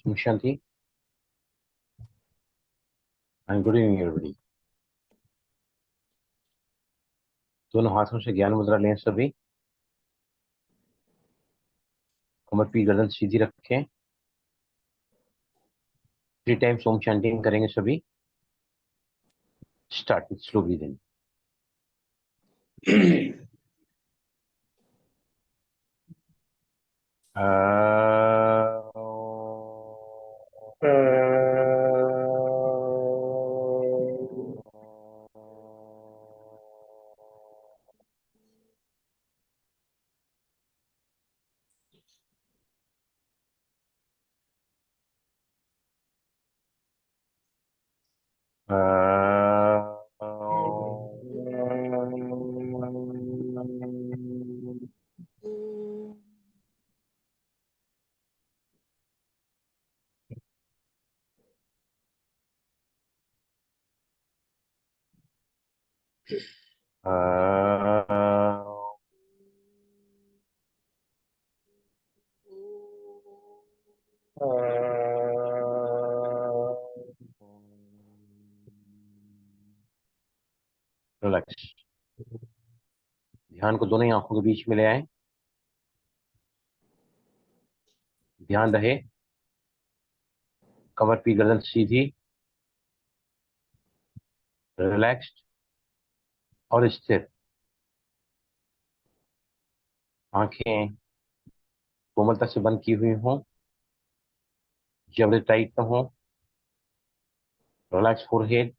Shanti, and good evening everybody. दोनों हाथों से ज्ञान मुद्रा लें सभी। कमर की गर्दन सीधी रखें। 3 टाइम्स ओम चैंटिंग करेंगे सभी। Start with slow breathing. Relax. ध्यान को दोनों ही आंखों के बीच में ले आए। ध्यान रहे कमर की गर्दन सीधी, रिलैक्स्ड और स्थिर। आंखें कोमलता से बंद की हुई हों, जबड़े टाइट न हो। Relax forehead.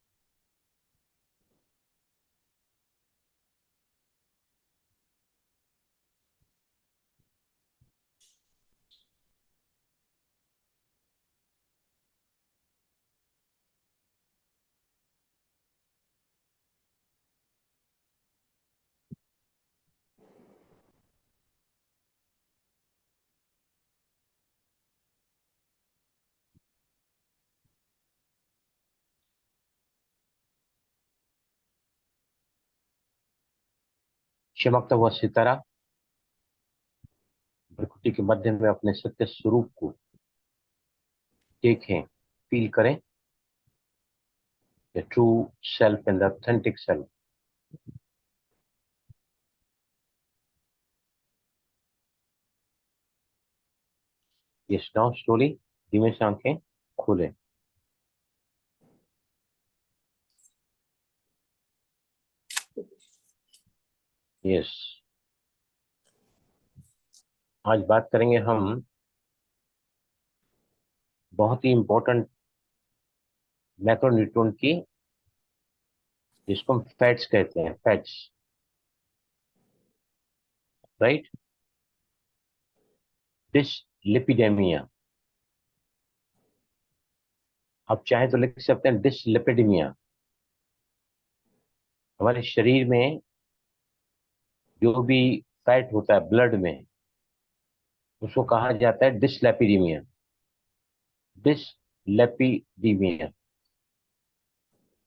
चमकता हुआ सितारा प्रकृति के मध्य में अपने सत्य स्वरूप को देखें, फील करें। The true self and the authentic self. Yes, now slowly धीमे से आंखें खोलें। यस, आज बात करेंगे हम बहुत ही इंपॉर्टेंट मैक्रोन्यूट्रिएंट की, जिसको हम फैट्स कहते हैं। Fats, right. डिसलिपिडेमिया, आप चाहे तो लिख सकते हैं डिसलिपिडेमिया। हमारे शरीर में जो भी फैट होता है ब्लड में, उसको कहा जाता है डिसलिपिडेमिया। डिसलिपिडेमिया,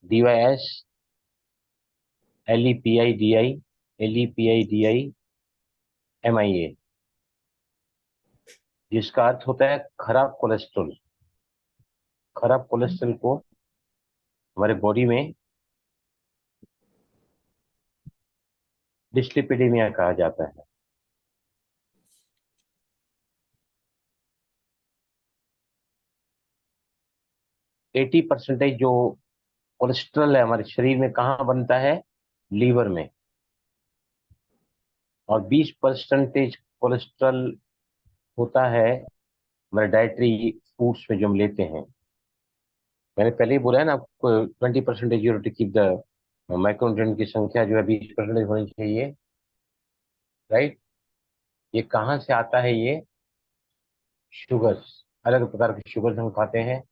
DYSLEPIDILEPIDIMIA, जिसका अर्थ होता है खराब कोलेस्ट्रॉल। खराब कोलेस्ट्रॉल को हमारे बॉडी में डिसलिपिडेमिया कहा जाता है। 80% जो कोलेस्ट्रॉल है हमारे शरीर में कहाँ बनता है? लीवर में। और 20% कोलेस्ट्रॉल होता है हमारे डाइटरी फूड्स में जो हम लेते हैं। मैंने पहले ही बोला है ना आपको, 20% you to keep the micronutrient की संख्या जो है 20% होनी चाहिए, राइट। ये कहाँ से आता है? ये शुगर्स, अलग प्रकार के शुगर्स हम खाते हैं।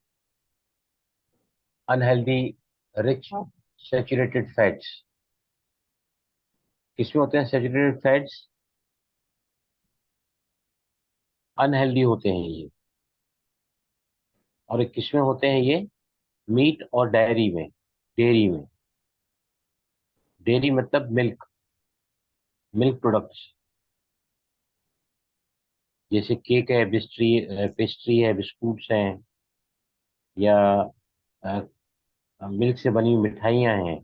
अनहेल्दी रिच सैचुरेटेड फैट्स, किसमें होते हैं सैचुरेटेड फैट्स? अनहेल्दी होते हैं ये। और किसमें होते हैं ये? मीट और डेयरी में। डेयरी में, डेयरी मतलब मिल्क, मिल्क प्रोडक्ट्स। जैसे केक है, पेस्ट्री है, बिस्कुट्स हैं, या मिल्क से बनी हुई मिठाइयाँ हैं।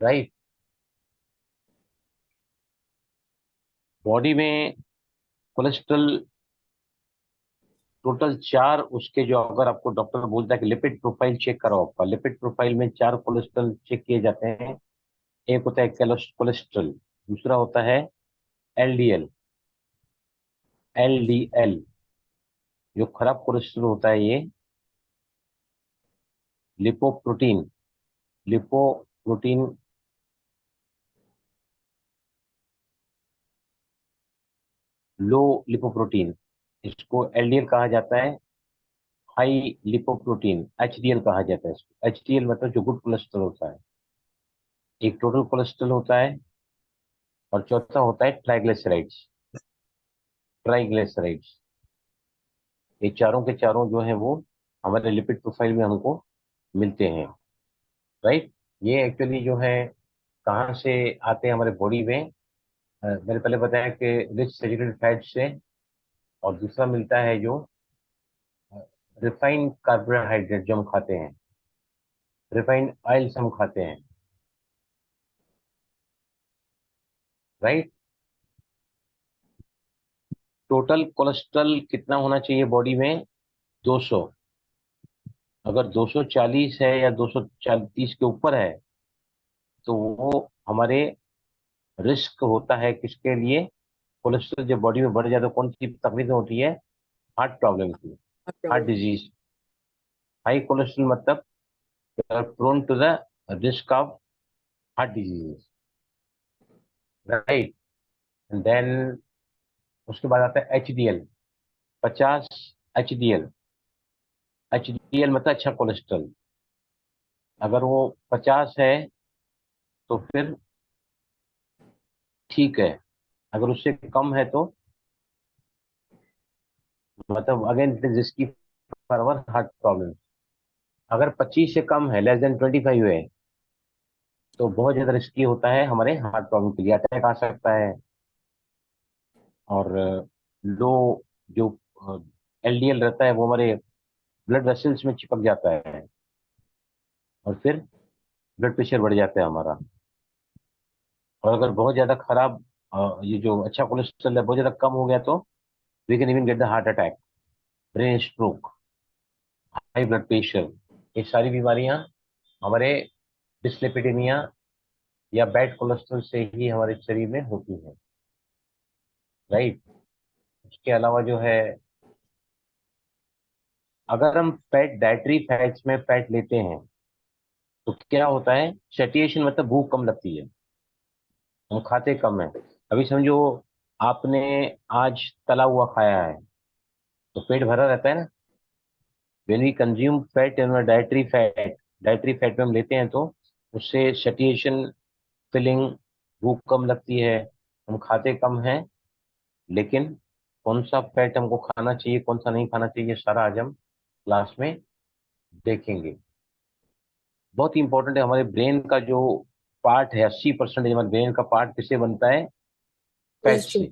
राइट। बॉडी में कोलेस्ट्रॉल टोटल चार, उसके जो, अगर आपको डॉक्टर बोलता है कि लिपिड प्रोफाइल चेक कराओ, आपका लिपिड प्रोफाइल में चार कोलेस्ट्रॉल चेक किए जाते हैं। एक होता है कोलेस्ट्रॉल, दूसरा होता है एलडीएल। एलडीएल जो खराब कोलेस्ट्रॉल होता है, ये लिपोप्रोटीन, लिपोप्रोटीन लो लिपोप्रोटीन, इसको एलडीएल कहा जाता है। हाई लिपोप्रोटीन एचडीएल कहा जाता है इसको। एचडीएल मतलब जो गुड कोलेस्ट्रॉल होता है। एक टोटल कोलेस्ट्रॉल होता है, और चौथा होता है ट्राइग्लिसराइड्स। ट्राइग्लिसराइड्स, ये चारों के चारों जो है वो हमारे लिपिड प्रोफाइल में हमको मिलते हैं। राइट। ये एक्चुअली जो है कहाँ से आते हैं हमारे बॉडी में? मैंने पहले बताया कि रिच सेचुरेटेड फैट से, और दूसरा मिलता है जो रिफाइंड कार्बोहाइड्रेट जो हम खाते हैं, रिफाइंड ऑयल्स हम खाते हैं। राइट। टोटल कोलेस्ट्रॉल कितना होना चाहिए बॉडी में? 200। अगर 240 है या 230 के ऊपर है, तो वो हमारे रिस्क होता है किसके लिए? कोलेस्ट्रॉल जब बॉडी में बढ़ जाए तो कौन सी तकलीफ होती है? हार्ट प्रॉब्लम की, heart problem. Disease. High cholesterol मतलब prone to the risk of heart disease. Right. And then उसके बाद आता है एचडीएल, 50। एचडीएल, एचडीएल मतलब अच्छा कोलेस्ट्रॉल। अगर वो 50 है तो फिर ठीक है, अगर उससे कम है तो मतलब again it is risky for our heart problem. अगर 25 से कम है, लेस देन 25 है, तो बहुत ज्यादा रिस्की होता है हमारे हार्ट प्रॉब्लम के लिए। अटैक आ सकता है, और लो जो एलडीएल रहता है वो हमारे ब्लड वेसल्स में चिपक जाता है, और फिर ब्लड प्रेशर बढ़ जाता है हमारा। और अगर बहुत ज्यादा खराब ये जो अच्छा कोलेस्ट्रॉल है बहुत ज्यादा कम हो गया, तो we can even get the heart attack, brain stroke, high blood pressure. ये सारी बीमारियां हमारे डिस्लिपिडेमिया या बैड कोलेस्ट्रॉल से ही हमारे शरीर में होती है। राइट। इसके अलावा जो है, अगर हम फैट, डाइटरी फैट्स में फैट लेते हैं, तो क्या होता है? सेटिएशन मतलब भूख कम लगती है, हम खाते कम है। अभी समझो आपने आज तला हुआ खाया है, तो पेट भरा रहता है ना। When we consume fat in dietary fat, dietary fat में हम लेते हैं, तो उससे सेटिएशन, फिलिंग, भूख कम लगती है, हम खाते कम है। लेकिन कौन सा फैट हमको खाना चाहिए, कौन सा नहीं खाना चाहिए, सारा आज हम क्लास में देखेंगे। बहुत इंपॉर्टेंट है। हमारे ब्रेन का जो पार्ट है, 80% हमारे ब्रेन का पार्ट किससे बनता है? Fat cholesterol. से।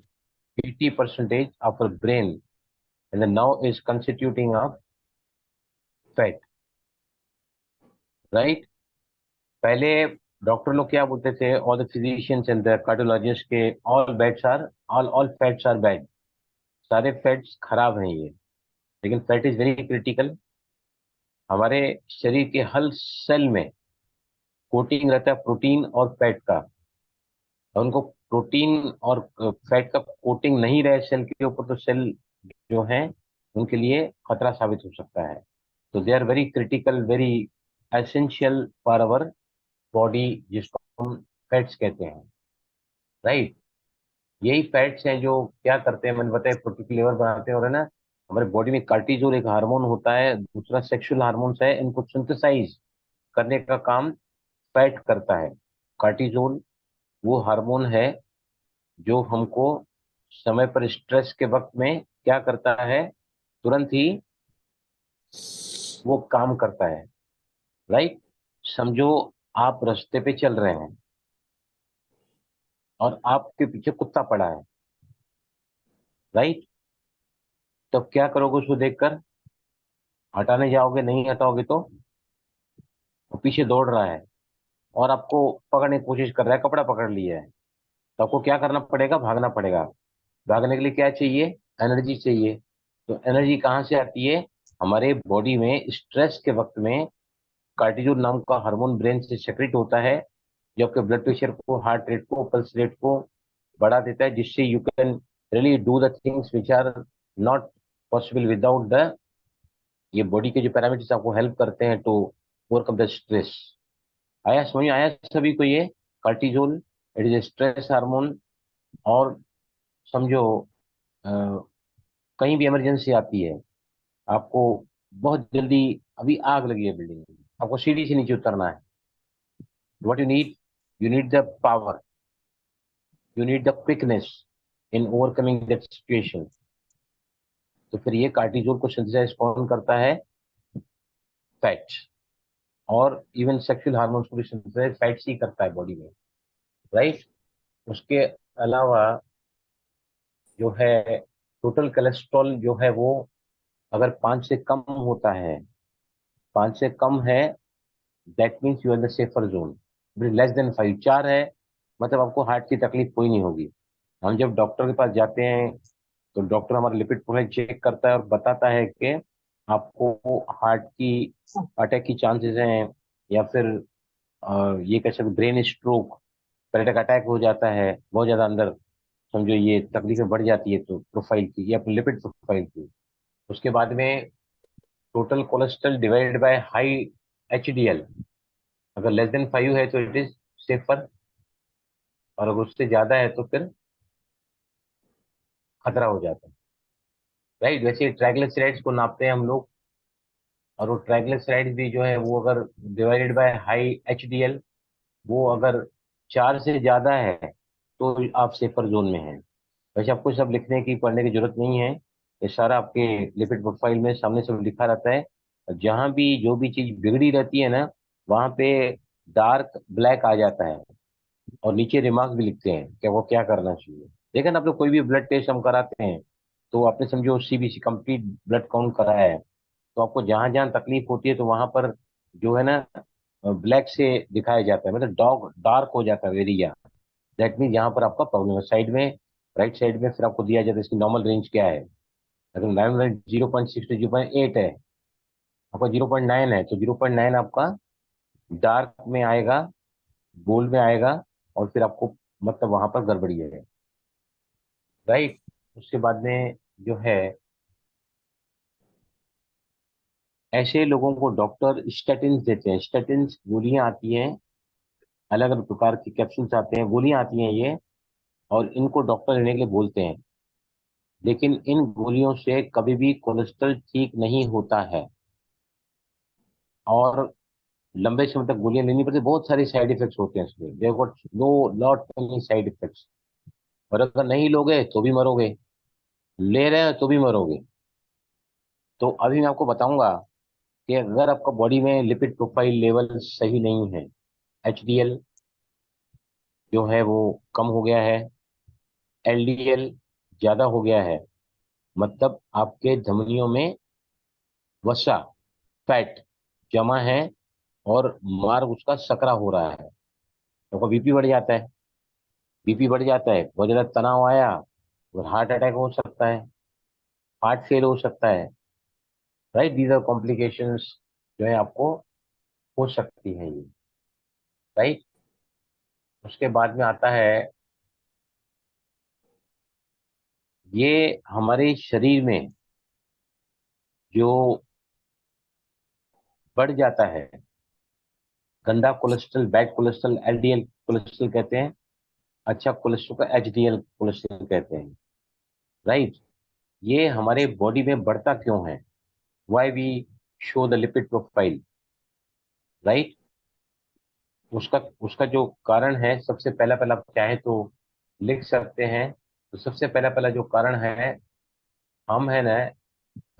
80% of our brain and the now is constituting of fat. Right. पहले डॉक्टर लोग क्या बोलते थे? All the physicians and the cardiologist के, all bads are, all fats are bad. सारे फैट्स खराब हैं ये। लेकिन फैट इज वेरी क्रिटिकल। हमारे शरीर के हर सेल में कोटिंग रहता है प्रोटीन और फैट का। और उनको प्रोटीन और फैट का कोटिंग नहीं रहे सेल के ऊपर, तो सेल जो है उनके लिए खतरा साबित हो सकता है। तो they are very critical, very essential for our body, जिसको हम फैट्स कहते हैं। राइट। यही फैट्स हैं जो क्या करते हैं, मैंने बताया, प्रोटीन लेवल बनाते हैं। और है ना, हमारे बॉडी में कार्टिजोल एक हार्मोन होता है, दूसरा सेक्सुअल हार्मोन्स है, इनको सिंथेसाइज करने का काम फैट करता है। कार्टिजोल वो हार्मोन है जो हमको समय पर स्ट्रेस के वक्त में क्या करता है? तुरंत ही वो काम करता है। राइट। समझो आप रास्ते पे चल रहे हैं और आपके पीछे कुत्ता पड़ा है, राइट। तो क्या करोगे उसको देखकर? हटाने जाओगे, नहीं हटाओगे तो वो पीछे दौड़ रहा है और आपको पकड़ने की कोशिश कर रहा है, कपड़ा पकड़ लिया है। तो आपको क्या करना पड़ेगा? भागना पड़ेगा। भागने के लिए क्या चाहिए? एनर्जी चाहिए। तो एनर्जी कहाँ से आती है? हमारे बॉडी में स्ट्रेस के वक्त में कार्टिजोल नाम का हार्मोन ब्रेन से सेक्रेट होता है, जो आपके ब्लड प्रेशर को, हार्ट रेट को, पल्स रेट को बढ़ा देता है, जिससे you can really do the things which are not possible without the, ये बॉडी के जो पैरामीटर्स आपको हेल्प करते हैं टू ओवरकम द स्ट्रेस। आया समझ में? आया सभी को ये? Cortisol it is a stress hormone. और समझो, अ, कहीं भी इमरजेंसी आती है, आपको बहुत जल्दी, अभी आग लगी है बिल्डिंग में, आपको सीढ़ी से नीचे उतरना है, what you need the power, you need the quickness in overcoming that situation. तो फिर ये कार्टिजोल को सिंथेसाइज कौन करता है? फैट। और इवन सेक्सुअल हार्मोन्स को भी सिंथेसाइज फैट ही करता है बॉडी में। राइट। उसके अलावा जो है, टोटल कोलेस्ट्रॉल जो है वो अगर 5 से कम होता है, 5 से कम है, that means you are the safer zone. Less than 5, 4 है, मतलब आपको हार्ट की तकलीफ कोई नहीं होगी। हम जब डॉक्टर के पास जाते हैं तो डॉक्टर हमारा लिपिड प्रोफाइल चेक करता है और बताता है कि आपको हार्ट की अटैक की चांसेस हैं, या फिर ये कह सकते ब्रेन स्ट्रोक, पेनिक अटैक हो जाता है बहुत ज्यादा अंदर, समझो ये तकलीफें बढ़ जाती है तो प्रोफाइल की या फिर लिपिड प्रोफाइल की। उसके बाद में total cholesterol divided by high HDL, अगर लेस देन 5 है तो इट इज सेफर, और अगर उससे ज्यादा है तो फिर खतरा हो जाता है। राइट। वैसे ट्राइग्लिसराइड्स को नापते हैं हम लोग, और वो ट्राइग्लिसराइड्स भी जो है वो अगर डिवाइडेड बाय हाई एचडीएल, वो अगर 4 से ज्यादा है तो आप सेफर जोन में हैं। वैसे आपको सब लिखने की, पढ़ने की जरूरत नहीं है, ये सारा आपके लिपिड प्रोफाइल में सामने से लिखा रहता है। और जहाँ भी जो भी चीज बिगड़ी रहती है ना, वहाँ पे डार्क ब्लैक आ जाता है, और नीचे रिमार्क भी लिखते हैं कि वो क्या करना चाहिए। देखिए ना, आप लोग कोई भी ब्लड टेस्ट हम कराते हैं तो आपने समझो सीबीसी कंप्लीट ब्लड काउंट कराया है, तो आपको जहां जहां तकलीफ होती है तो वहां पर जो है ना, ब्लैक से दिखाया जाता है, मतलब डॉग डार्क हो जाता है एरिया। दैट मीन यहाँ पर आपका प्रॉब्लम है। साइड में, राइट साइड में फिर आपको दिया जाता है इसकी नॉर्मल रेंज क्या है। अगर 0.6 to 0.8 है, आपका 0.9 है, तो 0.9 आपका डार्क में आएगा, गोल्ड में आएगा, और फिर आपको मतलब वहां पर गड़बड़ी है। राइट। उसके बाद में जो है, ऐसे लोगों को डॉक्टर स्टेटिन देते हैं। स्टेटिन गोलियां आती हैं, अलग अलग प्रकार की कैप्सूल्स आते हैं, गोलियां आती हैं ये, और इनको डॉक्टर लेने के लिए बोलते हैं। लेकिन इन गोलियों से कभी भी कोलेस्ट्रॉल ठीक नहीं होता है, और लंबे समय तक गोलियां लेनी पड़ती, बहुत सारे साइड इफेक्ट्स होते हैं इसमें, there got no lot many side effects. और अगर नहीं लोगे तो भी मरोगे, ले रहे हो तो भी मरोगे। तो अभी मैं आपको बताऊंगा कि अगर आपका बॉडी में लिपिड प्रोफाइल लेवल सही नहीं है, एचडीएल जो है वो कम हो गया है, एलडीएल ज्यादा हो गया है, मतलब आपके धमनियों में वसा, फैट जमा है, और मार्ग उसका सकरा हो रहा है, तो बीपी बढ़ जाता है। बीपी बढ़ जाता है, बहुत ज्यादा तनाव आया, और हार्ट अटैक हो सकता है, हार्ट फेल हो सकता है। राइट, दीज आर कॉम्प्लिकेशंस जो है आपको हो सकती है ये। राइट। उसके बाद में आता है, ये हमारे शरीर में जो बढ़ जाता है, गंदा cholesterol, bad cholesterol LDL cholesterol कहते हैं, अच्छा कोलेस्ट्रॉल का एचडीएल कोलेस्ट्रॉल कहते हैं। राइट। ये हमारे बॉडी में बढ़ता क्यों है? Why we show the lipid profile? Right. उसका उसका जो कारण है, सबसे पहला पहला आप चाहे तो लिख सकते हैं। तो सबसे पहला पहला जो कारण है, हम है ना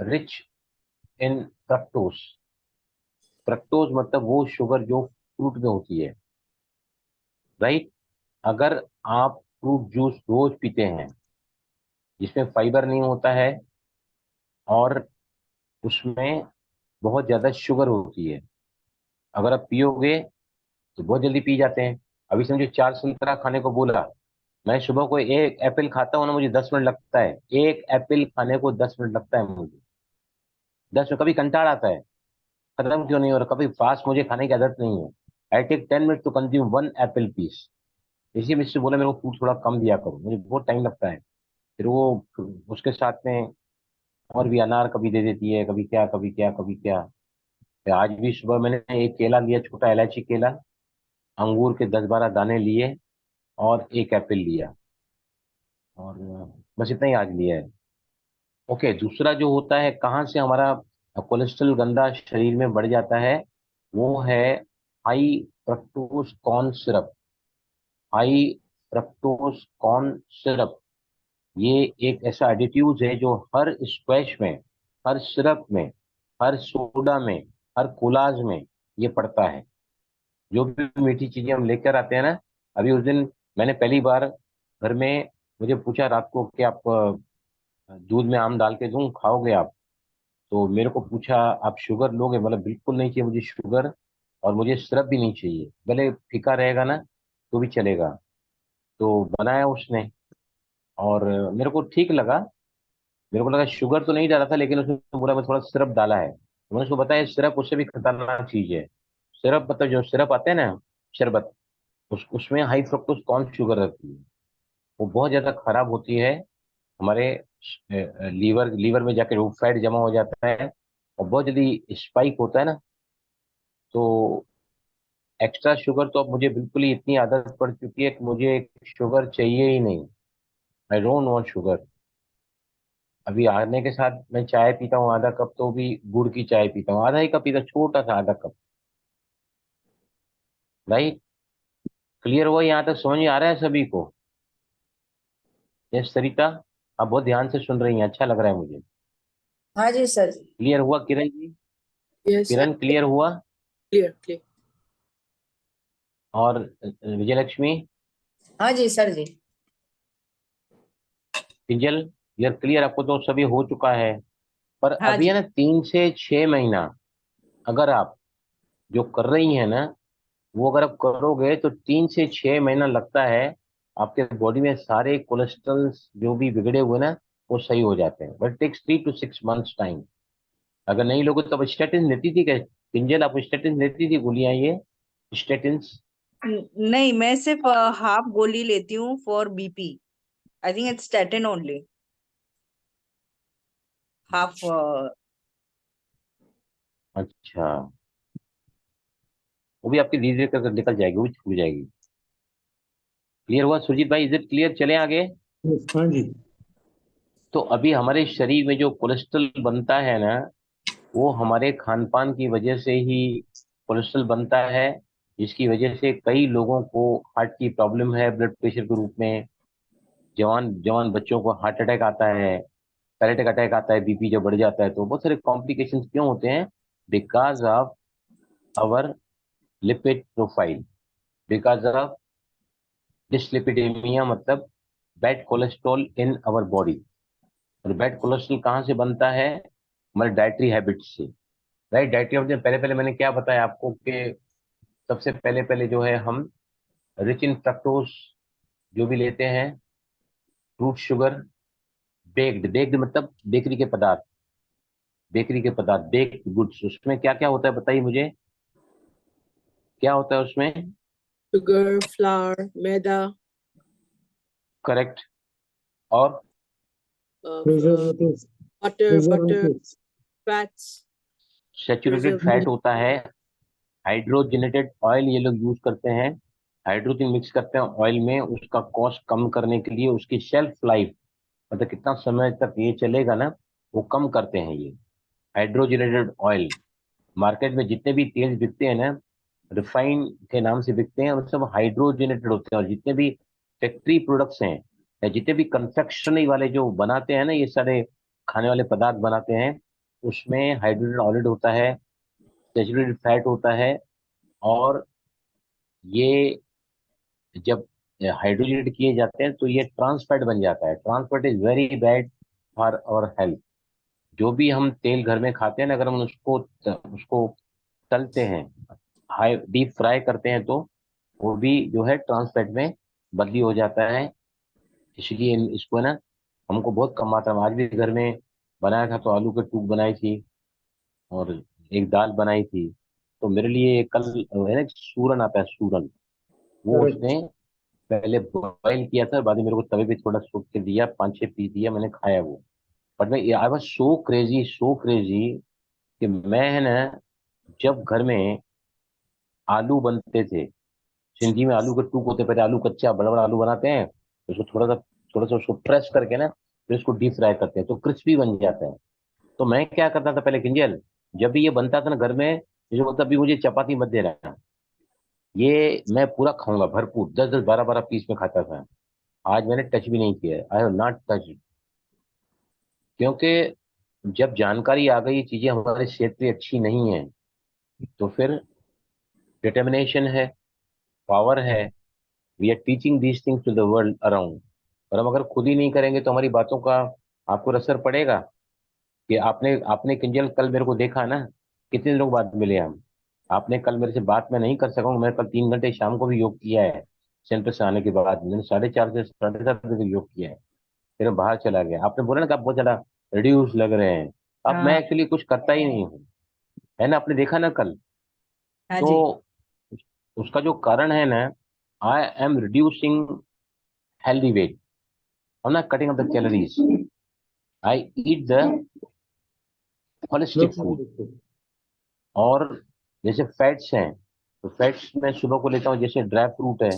रिच इन फ्रक्टोज। फ्रक्टोज मतलब वो शुगर जो फ्रूट में होती है। राइट। अगर आप फ्रूट जूस रोज पीते हैं, जिसमें फाइबर नहीं होता है और उसमें बहुत ज्यादा शुगर होती है। अगर आप पियोगे तो बहुत जल्दी पी जाते हैं। अभी समझो 4 संतरा खाने को बोला, मैं सुबह को एक एप्पल खाता हूँ ना, मुझे 10 मिनट लगता है। एक एप्पल खाने को 10 मिनट लगता है मुझे। 10 मिनट। कभी कंटाळ आता है, खत्म क्यों नहीं हो रहा, कभी फास्ट मुझे खाने की आदत नहीं है। I take 10 minute to consume 1 apple piece. इसी में से बोला मेरे को फूड थोड़ा कम दिया करो, मुझे बहुत टाइम लगता है। फिर वो उसके साथ में और भी अनार कभी दे देती है, कभी क्या कभी क्या कभी क्या। फिर आज भी सुबह मैंने एक केला लिया, छोटा इलायची केला, अंगूर के 10-12 दाने लिए और एक एप्पल लिया, और बस इतना ही आज लिया है। ओके, दूसरा जो होता है कहाँ से हमारा कोलेस्ट्रॉल गंदा शरीर में बढ़ जाता है, वो है high fructose corn syrup. High fructose corn syrup, ये एक ऐसा एडिटिव है जो हर स्क्वैश में, हर सिरप में, हर सोडा में, हर कोलाज में ये पड़ता है। जो भी मीठी चीजें हम लेकर आते हैं ना, अभी उस दिन मैंने पहली बार घर में, मुझे पूछा रात को कि आप दूध में आम डाल के दूं, खाओगे आप? तो मेरे को पूछा आप शुगर लोगे? मतलब बिल्कुल नहीं चाहिए मुझे शुगर, और मुझे सिरप भी नहीं चाहिए, भले फीका रहेगा ना तो भी चलेगा। तो बनाया उसने, और मेरे को ठीक लगा। मेरे को लगा शुगर तो नहीं डाला था, लेकिन उसने बोला मैं थोड़ा सिरप डाला है, तो मैंने उसको बताया सिरप उससे भी खतरनाक चीज है। सिरप मतलब जो सिरप आते हैं ना, शरबत, उसमें हाई फ्रक्टोज कॉर्न शुगर रहती है। वो बहुत ज्यादा खराब होती है हमारे लीवर लीवर में जाकर वो फैट जमा हो जाता है, और बहुत जल्दी स्पाइक होता है ना। तो एक्स्ट्रा शुगर तो अब मुझे बिल्कुल ही इतनी आदत पड़ चुकी है कि मुझे शुगर चाहिए ही नहीं। I don't want sugar. अभी आने के साथ मैं चाय पीता हूँ आधा कप, तो भी गुड़ की चाय पीता हूँ, आधा ही कप पीता, छोटा सा आधा कप। भाई, क्लियर हुआ यहाँ तक? समझ में आ रहा है सभी को? यस सरिता, आप बहुत ध्यान से सुन रही हैं, अच्छा लग रहा है मुझे। हाँ जी सर जी। क्लियर हुआ Kiran ji? Yes sir. Kiran clear हुआ? Clear clear. और विजयलक्ष्मी, हाँ जी sir ji. Kinjal, clear clear? आपको तो सभी हो चुका है। पर हाँ अभी है जी। ना 3 से 6 महीना, अगर आप जो कर रही हैं ना, वो अगर आप करोगे तो 3 से 6 महीना लगता है आपके बॉडी में सारे कोलेस्ट्रॉल जो भी बिगड़े हुए ना, वो सही हो जाते हैं। But takes 3 to 6 months time. अगर नहीं लोगे तो अब स्टेटिन लेती थी क्या किंजल? आप स्टेटिन लेती थी गोलियां ये, स्टेटिन? नहीं, मैं सिर्फ हाफ गोली लेती हूँ for BP. I think it's statin only. Half. अच्छा, वो भी आपकी धीरे धीरे कर निकल जाएगी, वो भी छूट जाएगी। क्लियर हुआ सुरजीत भाई? Is it clear? चले आगे। हाँ जी। तो अभी हमारे शरीर में जो कोलेस्ट्रॉल बनता है ना, वो हमारे खान पान की वजह से ही कोलेस्ट्रॉल बनता है, जिसकी वजह से कई लोगों को हार्ट की प्रॉब्लम है, ब्लड प्रेशर के रूप में। जवान जवान बच्चों को हार्ट अटैक आता है, पैरेटिक अटैक आता है, बीपी जब बढ़ जाता है तो बहुत सारे कॉम्प्लिकेशंस क्यों होते हैं? Because of our lipid profile, because of dyslipidemia, मतलब bad cholesterol in our body. और बैड कोलेस्ट्रॉल कहाँ से बनता है? हमारे डाइटरी हैबिट से। राइट, डाइटरी हैबिट, पहले पहले मैंने क्या बताया आपको कि सबसे पहले पहले जो है हम रिच इन फ्रक्टोज जो भी लेते हैं, फ्रूट शुगर, बेक्ड, बेक्ड मतलब बेकरी के पदार्थ, बेकरी के पदार्थ, बेक्ड गुड्स, उसमें क्या क्या होता है बताइए मुझे, क्या होता है उसमें? शुगर, फ्लावर, मैदा, करेक्ट। और preservatives, butter, fats, saturated preservative. Fat होता है, हाइड्रोजनेटेड ऑयल ये लोग यूज करते हैं। हाइड्रोजन मिक्स करते हैं ऑयल में, उसका कॉस्ट कम करने के लिए, उसकी शेल्फ लाइफ, मतलब कितना समय तक ये चलेगा ना, वो कम करते हैं ये हाइड्रोजनेटेड ऑयल। मार्केट में जितने भी तेल बिकते हैं ना, रिफाइन के नाम से बिकते हैं, और सब हाइड्रोजनेटेड होते हैं। और जितने भी फैक्ट्री प्रोडक्ट्स हैं, या जितने भी कंफेक्शनरी वाले जो बनाते हैं ना, ये सारे खाने वाले पदार्थ बनाते हैं, उसमें हाइड्रोजन ऑयल होता है, सेचुरेटेड फैट होता है। और ये जब हाइड्रोजनेट किए जाते हैं तो ये ट्रांस फैट बन जाता है। Trans fat is very bad for our health. जो भी हम तेल घर में खाते हैं ना, अगर हम उसको तलते हैं, हाई डीप फ्राई करते हैं, तो वो भी जो है ट्रांस फैट में बदली हो जाता है। इसलिए इसको ना हमको बहुत कम मात्रा में, आज भी घर में बनाया था तो आलू के टूक बनाई थी और एक दाल बनाई थी। तो मेरे लिए कल है ना सूरन आता है, सूरन, वो Correct. उसने पहले बॉयल किया था, बाद में मेरे को तवे पे थोड़ा सूख के दिया, 5-6 पीस दिया, मैंने खाया वो। बट मैं आई वाज सो क्रेजी कि मैं है ना, जब घर में आलू बनते थे, सिंधी में आलू के टूक होते, पहले आलू कच्चा बड़ा बड़ा आलू बनाते हैं, उसको थोड़ा सा उसको प्रेस करके ना, फिर उसको डीप फ्राई करते हैं तो क्रिस्पी बन जाता है। तो मैं क्या करता था पहले किंजल, जब भी ये बनता था ना घर में, मुझे बोलता भी मुझे चपाती मत दे रहा, ये मैं पूरा खाऊंगा भरपूर, 10-10 12-12 पीस में खाता था। आज मैंने टच भी नहीं किया, आई हैव नॉट टच। क्योंकि जब जानकारी आ गई, ये चीजें हमारी सेहत पे अच्छी नहीं है, तो फिर डिटर्मिनेशन है, पावर है, we are teaching these things to the world around. और हम अगर खुद ही नहीं करेंगे तो हमारी बातों का आपको असर पड़ेगा। कि आपने आपने किंजल कल मेरे को देखा ना, कितने दिनों बाद मिले हम। आपने कल मेरे से बात मैं नहीं कर सका हूँ, मैं कल 3 घंटे शाम को भी योग किया है। सेंटर से आने के बाद मैंने 4:30 से 7:30 बजे तक योग किया है। फिर मैं बाहर चला गया। आपने बोला ना कि आप बहुत ज्यादा रिड्यूस लग रहे हैं। अब मैं हाँ। एक्चुअली कुछ करता ही नहीं हूँ, है ना, आपने देखा ना कल। हाँ तो जी। उसका जो कारण है ना, I am reducing healthy weight, I'm not cutting up the calories. I eat the No holistic food. problem. और जैसे फैट्स हैं, तो फैट्स मैं सुबह को लेता हूँ, जैसे ड्राई फ्रूट है।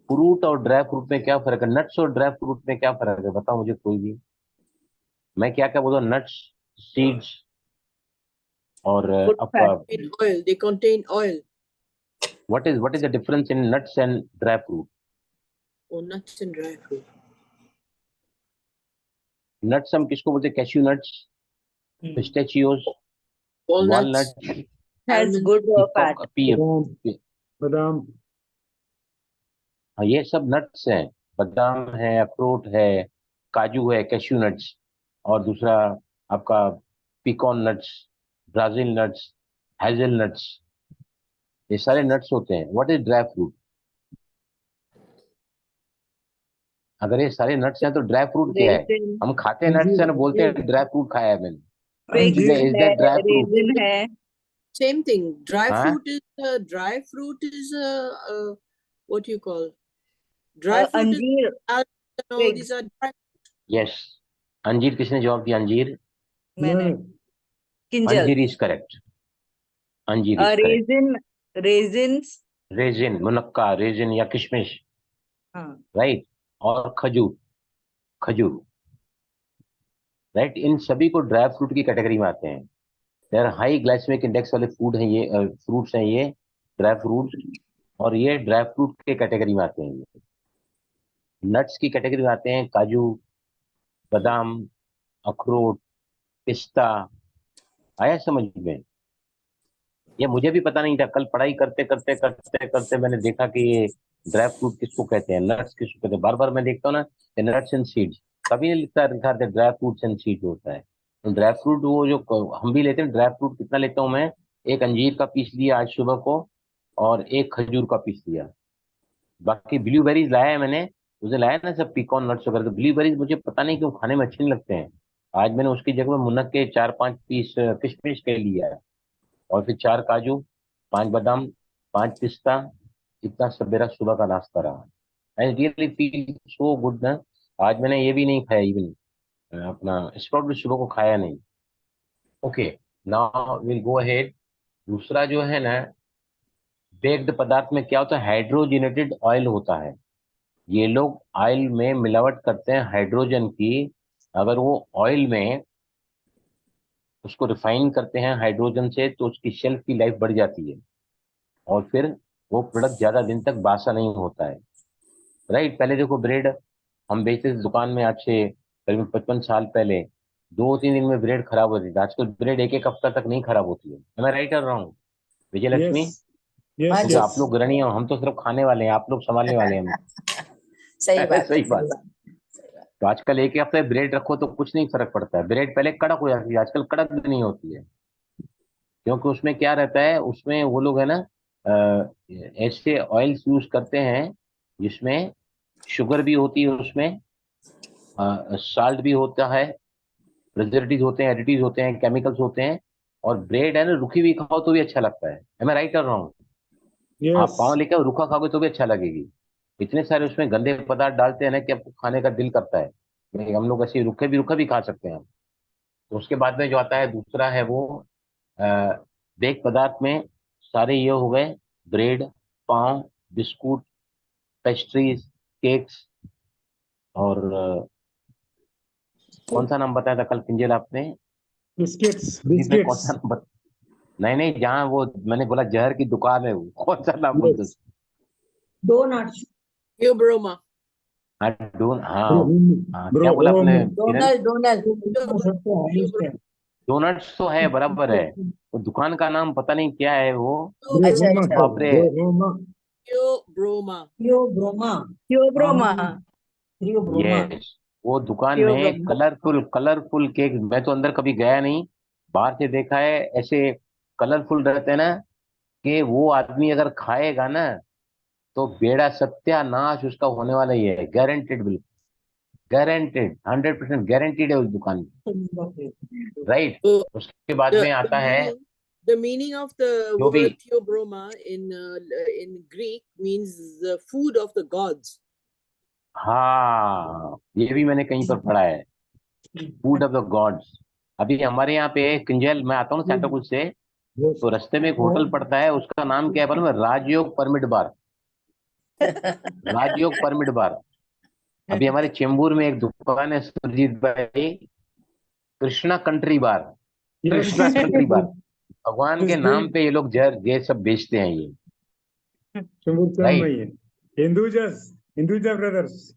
फ्रूट और ड्राई फ्रूट में क्या फर्क है, नट्स और ड्राई फ्रूट में क्या फर्क है, बताओ मुझे कोई भी। मैं क्या क्या बोलता हूँ, नट्स, सीड्स और गुड आपका, fat. In oil, they contain oil what is the difference in nuts and dry fruit. or nuts and dry fruit. Nuts हम किसको बोलते हैं, cashew nuts, pistachios, Walnuts, walnuts, has almonds, good fat. badam, badam. हाँ, ये सब nuts हैं। बादाम है, अखरोट है, काजू है, कैश्यू नट्स, और दूसरा आपका pecan nuts, Brazil nuts, hazel nuts, ये सारे नट्स होते हैं। What is dry fruit. अगर ये सारे नट्स हैं तो ड्राई फ्रूट क्या है। रेजिन। हम खाते हैं नट्स है ना, बोलते हैं ड्राई फ्रूट खाया है मैंने। Figs Anjeer. इज है। That dry fruit. रेजिन है। Same thing. हाँ, Dry fruit is what you call dry fruit is अंजीर। almonds and all figs. these are dry. Yes, अंजीर किसने जवाब दिया, अंजीर। मैंने। No. किंजल। अंजीर इज करेक्ट, अंजीर is correct. Resin. Resins. Resin, मुनक्का रेजिन या किशमिश, हाँ। राइट। और खजूर, खजूर, राइट, इन सभी को ड्राई फ्रूट की कैटेगरी में आते हैं। यार हाई ग्लाइसेमिक इंडेक्स वाले फूड हैं ये, फ्रूट्स हैं ये, ड्राई फ्रूट्स। और ये ड्राई फ्रूट के कैटेगरी में आते हैं ये। नट्स की कैटेगरी में आते हैं काजू, बादाम, अखरोट, पिस्ता। आया समझ में। ये मुझे भी पता नहीं था, कल पढ़ाई करते करते करते करते मैंने देखा कि ये ड्राई फ्रूट किसको कहते हैं, नट्स किसको कहते हैं। बार बार मैं देखता हूँ ना, नट्स एंड सीड्स, कभी नहीं लिखा था ड्राई फ्रूट्स एंड सीड्स होता है। तो ड्राई फ्रूट वो जो हम भी लेते हैं, ड्राई फ्रूट कितना लेता हूँ मैं, एक अंजीर का पीस लिया आज सुबह को, और एक खजूर का पीस लिया। बाकी ब्लूबेरीज लाया है मैंने, उसे लाया ना सब पीकॉन नट्स वगैरह, तो ब्लूबेरीज मुझे पता नहीं क्यों खाने में अच्छे नहीं लगते हैं। आज मैंने उसकी जगह में मुनक के 4-5 पीस किशमिश के लिया है, और फिर 4 काजू, 5 बादाम, 5 पिस्ता। इतना सब मेरा सुबह का नाश्ता रहा। I really feel so good ना। आज मैंने ये भी नहीं खाया, इवन अपना स्प्राउट भी सुबह को खाया नहीं। Okay, now will go ahead. दूसरा जो है ना, बेक्ड पदार्थ में क्या होता है, हाइड्रोजनेटेड ऑयल होता है। ये लोग ऑयल में मिलावट करते हैं हाइड्रोजन की। अगर वो ऑयल में उसको रिफाइन करते हैं हाइड्रोजन से, तो उसकी शेल्फ की लाइफ बढ़ जाती है, और फिर वो प्रोडक्ट ज्यादा दिन तक बासा नहीं होता है, राइट। पहले देखो ब्रेड हम बेचते थे दुकान में, आज से करीब 55 साल पहले, 2-3 दिन में ब्रेड खराब होती थी। आजकल ब्रेड एक एक हफ्ता तक नहीं खराब होती है। मैं राइट और रॉन्ग, विजय लक्ष्मी। Yes. हाँ Yes. क्योंकि जी। आप Yes. लोग गृहिणी हो, हम तो सिर्फ खाने वाले हैं, आप लोग संभालने वाले हैं। सही बात सही है, बात। सही बात। तो आजकल एक हफ्ते ब्रेड रखो तो कुछ नहीं फर्क पड़ता है, ब्रेड पहले कड़क हो जाती है, आजकल कड़क भी नहीं होती है, क्योंकि उसमें क्या रहता है, उसमें वो लोग है ना ऐसे ऑयल्स यूज करते हैं जिसमें शुगर भी होती है, उसमें साल्ट भी होता है, प्रिजर्वेटिव होते हैं, एडिटिव होते हैं, केमिकल्स होते हैं, और ब्रेड है ना रुकी हुई खाओ तो भी अच्छा लगता है। मैं राइट कर रहा हूँ? आप यस। पाव लेकर रुखा खाओगे तो भी अच्छा लगेगी। इतने सारे उसमें गंदे पदार्थ डालते हैं ना कि आपको खाने का दिल करता है। नहीं, हम लोग ऐसे रुखा भी खा सकते हैं हम। तो उसके बाद में जो आता है दूसरा है वो बेक पदार्थ में सारे ये हो गए, ब्रेड, पाव, बिस्कुट, पेस्ट्रीज, केक्स, और कौन सा नाम बताया था कल किंजल आपने? बिस्किट्स अजीत भाई कौन बिस्किट्स। सा नाम नहीं नहीं, जहाँ वो मैंने बोला जहर की दुकान है, वो कौन सा नाम बोलते यस। उसको? Donuts, Theobroma. हाँ हाँ हाँ, ब्रो क्या बोला आपने किरण? डोनल्ड डोनल्ड सबसे हाईएस्ट है। डोनट्स तो है, बराबर है। वो दुकान का नाम पता नहीं क्या है वो। ब्रो अच्छा रोमा अच्छा, सर, बाप रे। Bro Roma. Theobroma. Theobroma. Theobroma, हाँ, थियोब्रोमा। यस, वो दुकान में थियोब्रोमा। कलरफुल कलरफुल केक, मैं तो अंदर कभी गया नहीं, बाहर से देखा है, ऐसे कलरफुल रहते हैं ना, कि वो आदमी अगर खाएगा ना तो बेड़ा सत्यानाश उसका होने वाला ही है, गारंटेड, बिल्कुल गारंटेड, 100% गारंटीड है उस दुकान की। राइट। So उसके बाद में the आता है meaning of the जो भी, word Theobroma in Greek means the food of the gods. हाँ ये भी मैंने कहीं पर पढ़ा है, फूड ऑफ द गॉड्स। अभी हमारे यहाँ पे किंजल, मैं आता हूँ ना सेंटर से, तो रास्ते में एक होटल पड़ता है, उसका नाम क्या है मालूम है? राजयोग परमिट बार। राजयोग परमिट बार। अभी हमारे चेंबूर में एक दुकान है सुरजीत भाई, कृष्णा कंट्री बार। यस। कृष्णा कंट्री बार, भगवान के दिस नाम बिग पे ये लोग जर ये सब बेचते हैं ये। चंबूर में ही राइट। है। हिंदुजा ब्रदर्स।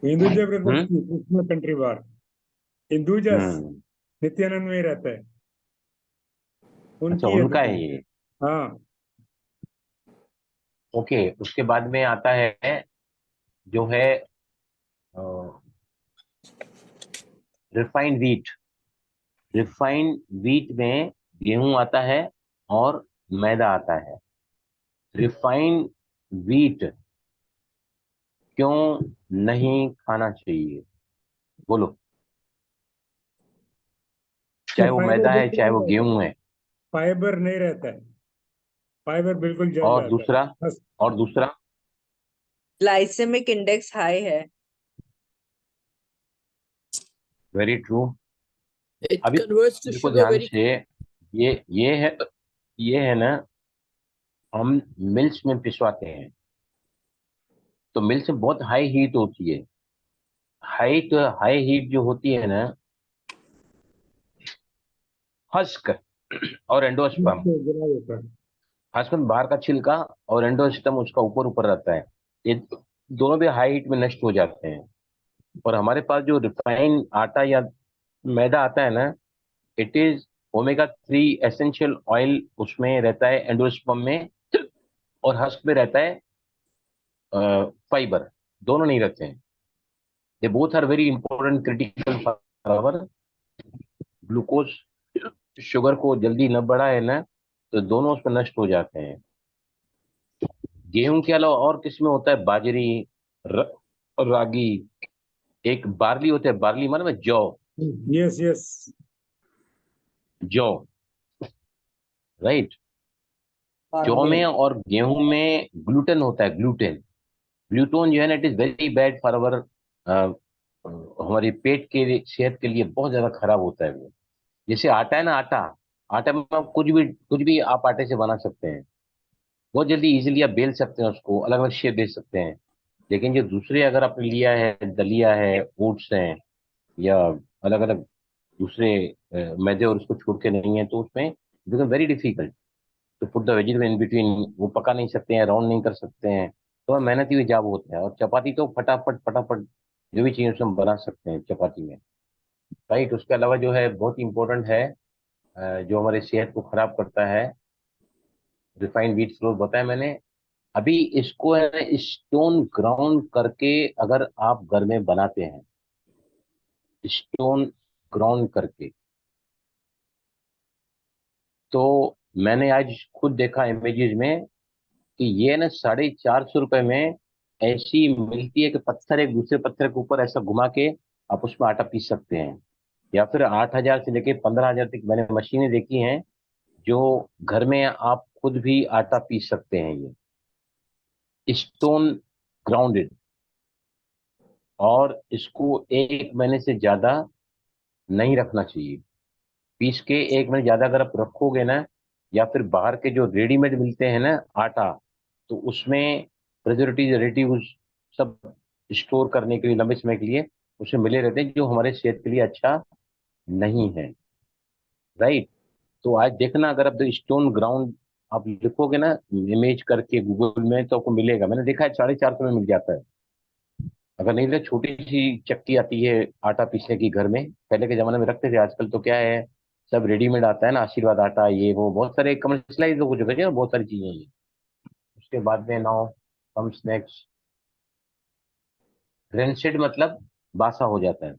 हिंदुजा ब्रदर्स हम्म की कृष्णा कंट्री बार। हिंदुजस हम्म। नित्यानंद में ही रहता है, अच्छा, उनकी है उनका है दुकान। ये। हाँ। ओके, उसके बाद में आता है जो है रिफाइंड व्हीट। रिफाइंड व्हीट में गेहूं आता है और मैदा आता है। रिफाइंड व्हीट क्यों नहीं खाना चाहिए, बोलो? चाहे वो फाइबर मैदा है बिल्कुल चाहे नहीं वो रहता है। गेहूं है। फाइबर नहीं रहता है, फाइबर बिल्कुल जल और जाता है दूसरा, बस। और दूसरा ग्लाइसेमिक इंडेक्स हाई है। Very true. It अभी converts to देखो sugar ध्यान very से, ये है ना, हम मिल्स में पिसवाते हैं, तो मिल्स में बहुत हाई हीट होती है। हाई हीट जो होती है ना, हस्क और एंडोस्पर्म, इससे जला देता है। खासकर बाहर का छिलका और एंडोस्पर्म उसका ऊपर ऊपर रहता है, ये दोनों भी हाई हीट में नष्ट हो जाते हैं। और हमारे पास जो रिफाइंड आटा या मैदा आता है ना, it is omega 3 essential oil, उसमें रहता है एंडोस्पर्म में, और हस्क में रहता है फाइबर, दोनों नहीं रहते हैं। They both are very important critical for our glucose, sugar को जल्दी न बढ़ाए ना, तो दोनों उसमें नष्ट हो जाते हैं। गेहूं के अलावा और किसमें होता है? बाजरी, र, रागी, एक बार्ली होता है, बार्ली मालूम है? जौ, यस यस। जौ, राइट। जौ में और गेहूं में ग्लूटेन होता है, ग्लूटेन। ग्लूटोन जो है ना, it is very bad for our, हमारे पेट के सेहत के लिए बहुत ज्यादा खराब होता है वो। जैसे आटा है ना, आटा, आटा में आप कुछ भी आप आटे से बना सकते हैं, बहुत जल्दी इजीली आप बेल सकते हैं, उसको अलग अलग शेप दे सकते हैं। लेकिन जो दूसरे अगर आपने लिया है, दलिया है, ओट्स हैं, या अलग अलग दूसरे मैदे, और उसको छोड़ के नहीं है, तो उसमें बिकम वेरी डिफिकल्ट तो put the vegetable in between, वो पका नहीं सकते हैं, राउंड नहीं कर सकते हैं, तो मेहनती हुई जॉब होता है। और चपाती तो फटाफट फटाफट जो भी चाहिए उसमें हम बना सकते हैं चपाती में। राइट। उसके अलावा जो है बहुत इंपॉर्टेंट है, जो हमारे सेहत को खराब करता है, रिफाइंड व्हीट फ्लोर बताया मैंने, अभी इसको है स्टोन ग्राउंड करके अगर आप घर में बनाते हैं, स्टोन ग्राउंड करके, तो मैंने आज खुद देखा इमेजेस में कि ये ना 450 रुपए में ऐसी मिलती है कि पत्थर एक दूसरे पत्थर के ऊपर ऐसा घुमा के आप उसमें आटा पीस सकते हैं। या फिर 8,000 से लेके 15,000 तक मैंने मशीनें देखी हैं जो घर में आप खुद भी आटा पीस सकते हैं। ये स्टोन ग्राउंडेड, और इसको 1 महीने से ज्यादा नहीं रखना चाहिए। पीस के 1 महीने ज्यादा अगर आप रखोगे ना, या फिर बाहर के जो रेडीमेड मिलते हैं ना आटा, तो उसमें प्रिजर्वेटिव एडिटिव सब स्टोर करने के लिए लंबे समय के लिए उसमें मिले रहते हैं, जो हमारे सेहत के लिए अच्छा नहीं है। राइट। तो आज देखना, अगर आप स्टोन ग्राउंड आप लिखोगे ना इमेज करके गूगल में, तो आपको मिलेगा। मैंने देखा है 450 में मिल जाता है। अगर नहीं तो छोटी सी चक्की आती है आटा पीसने की, घर में पहले के जमाने में रखते थे। आजकल तो क्या है, सब रेडीमेड आता है ना, आशीर्वाद आटा, ये वो बहुत सारे कमर्शलाइज हो चुके हैं, बहुत सारी चीजें हैं। उसके बाद में नाउ कम स्नैक्स। रेंसेड मतलब बासा हो जाता है,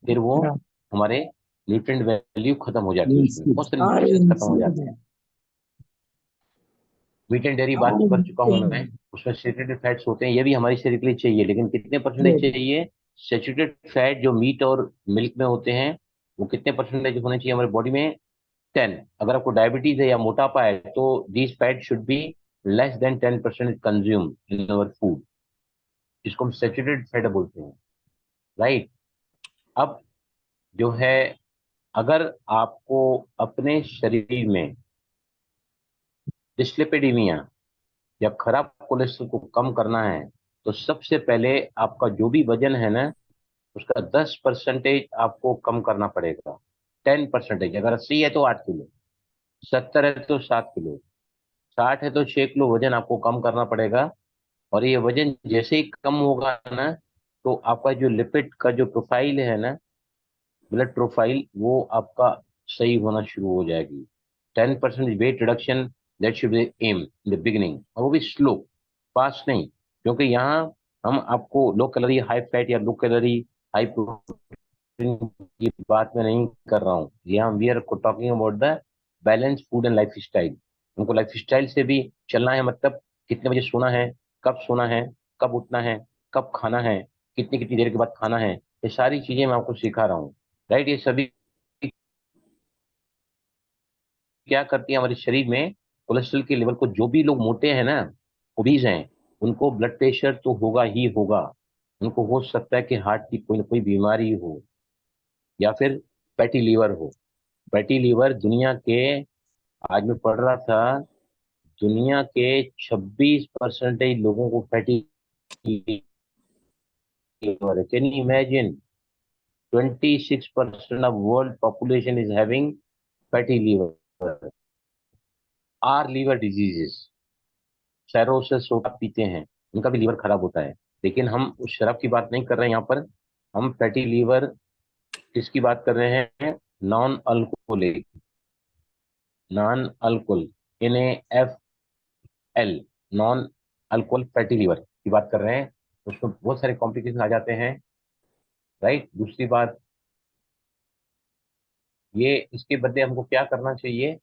फिर वो Yeah. हमारे न्यूट्रिएंट वैल्यू खत्म हो जाती है, उसमें बहुत सारे न्यूट्रिशन खत्म हो जाते हैं। मीट एंड डेयरी बात कर चुका हूं मैं, उसमें सैचुरेटेड फैट्स होते हैं, ये भी हमारी शरीर के लिए चाहिए, लेकिन कितने परसेंटेज चाहिए? सैचुरेटेड फैट जो मीट और मिल्क में होते हैं, वो कितने परसेंटेज होने चाहिए हमारे बॉडी में? 10। अगर आपको डायबिटीज है या मोटापा है, तो these fat should be less than 10% consume in our food, जिसको हम सैचुरेटेड फैट बोलते हैं। राइट। अब जो है, अगर आपको अपने शरीर में डिस्लिपिडीमिया या खराब कोलेस्ट्रॉल को कम करना है, तो सबसे पहले आपका जो भी वजन है ना, उसका 10% आपको कम करना पड़ेगा। 10%। अगर 80 है तो 8 किलो, 70 है तो 7 किलो, 60 है तो 6 किलो वजन आपको कम करना पड़ेगा। और ये वजन जैसे ही कम होगा ना, तो आपका जो लिपिड का जो प्रोफाइल है ना, ब्लड प्रोफाइल, वो आपका सही होना शुरू हो जाएगी। 10% weight reduction, that should be aim in the beginning, और वो भी स्लो, फास्ट नहीं। क्योंकि यहाँ हम आपको लो कैलोरी हाई फैट या लो कैलोरी हाई प्रोटीन की बात में नहीं कर रहा हूँ। यहाँ we are talking about the balance food and lifestyle. उनको लाइफ स्टाइल से भी चलना है, मतलब कितने बजे सोना है, कब सोना है, कब उठना है, कब खाना है, कितनी कितनी देर के बाद खाना है, ये सारी चीजें मैं आपको सिखा रहा हूँ। राइट। ये सभी क्या करती है हमारे शरीर में, कोलेस्ट्रॉल के लेवल को, जो भी लोग मोटे हैं ना, ओबीज हैं, उनको ब्लड प्रेशर तो होगा ही होगा। उनको हो सकता है कि हार्ट की कोई ना कोई बीमारी हो, या फिर फैटी लीवर हो। फैटी लीवर दुनिया के, आज मैं पढ़ रहा था, दुनिया के 26% लोगों को फैटी लीवर है। Can you imagine? 26% of world population is having fatty liver. Are liver diseases, cirrhosis शराब पीते हैं, उनका भी लीवर खराब होता है। लेकिन हम उस शराब की बात नहीं कर रहे हैं यहाँ पर। हम फैटी लीवर किसकी बात कर रहे हैं? Non alcoholic, non alcohol, NaFL, non alcohol fatty liver की बात कर रहे हैं। उसमें बहुत सारे कॉम्प्लिकेशन आ जाते हैं। राइट। दूसरी बात, ये इसके बदले हमको क्या करना चाहिए?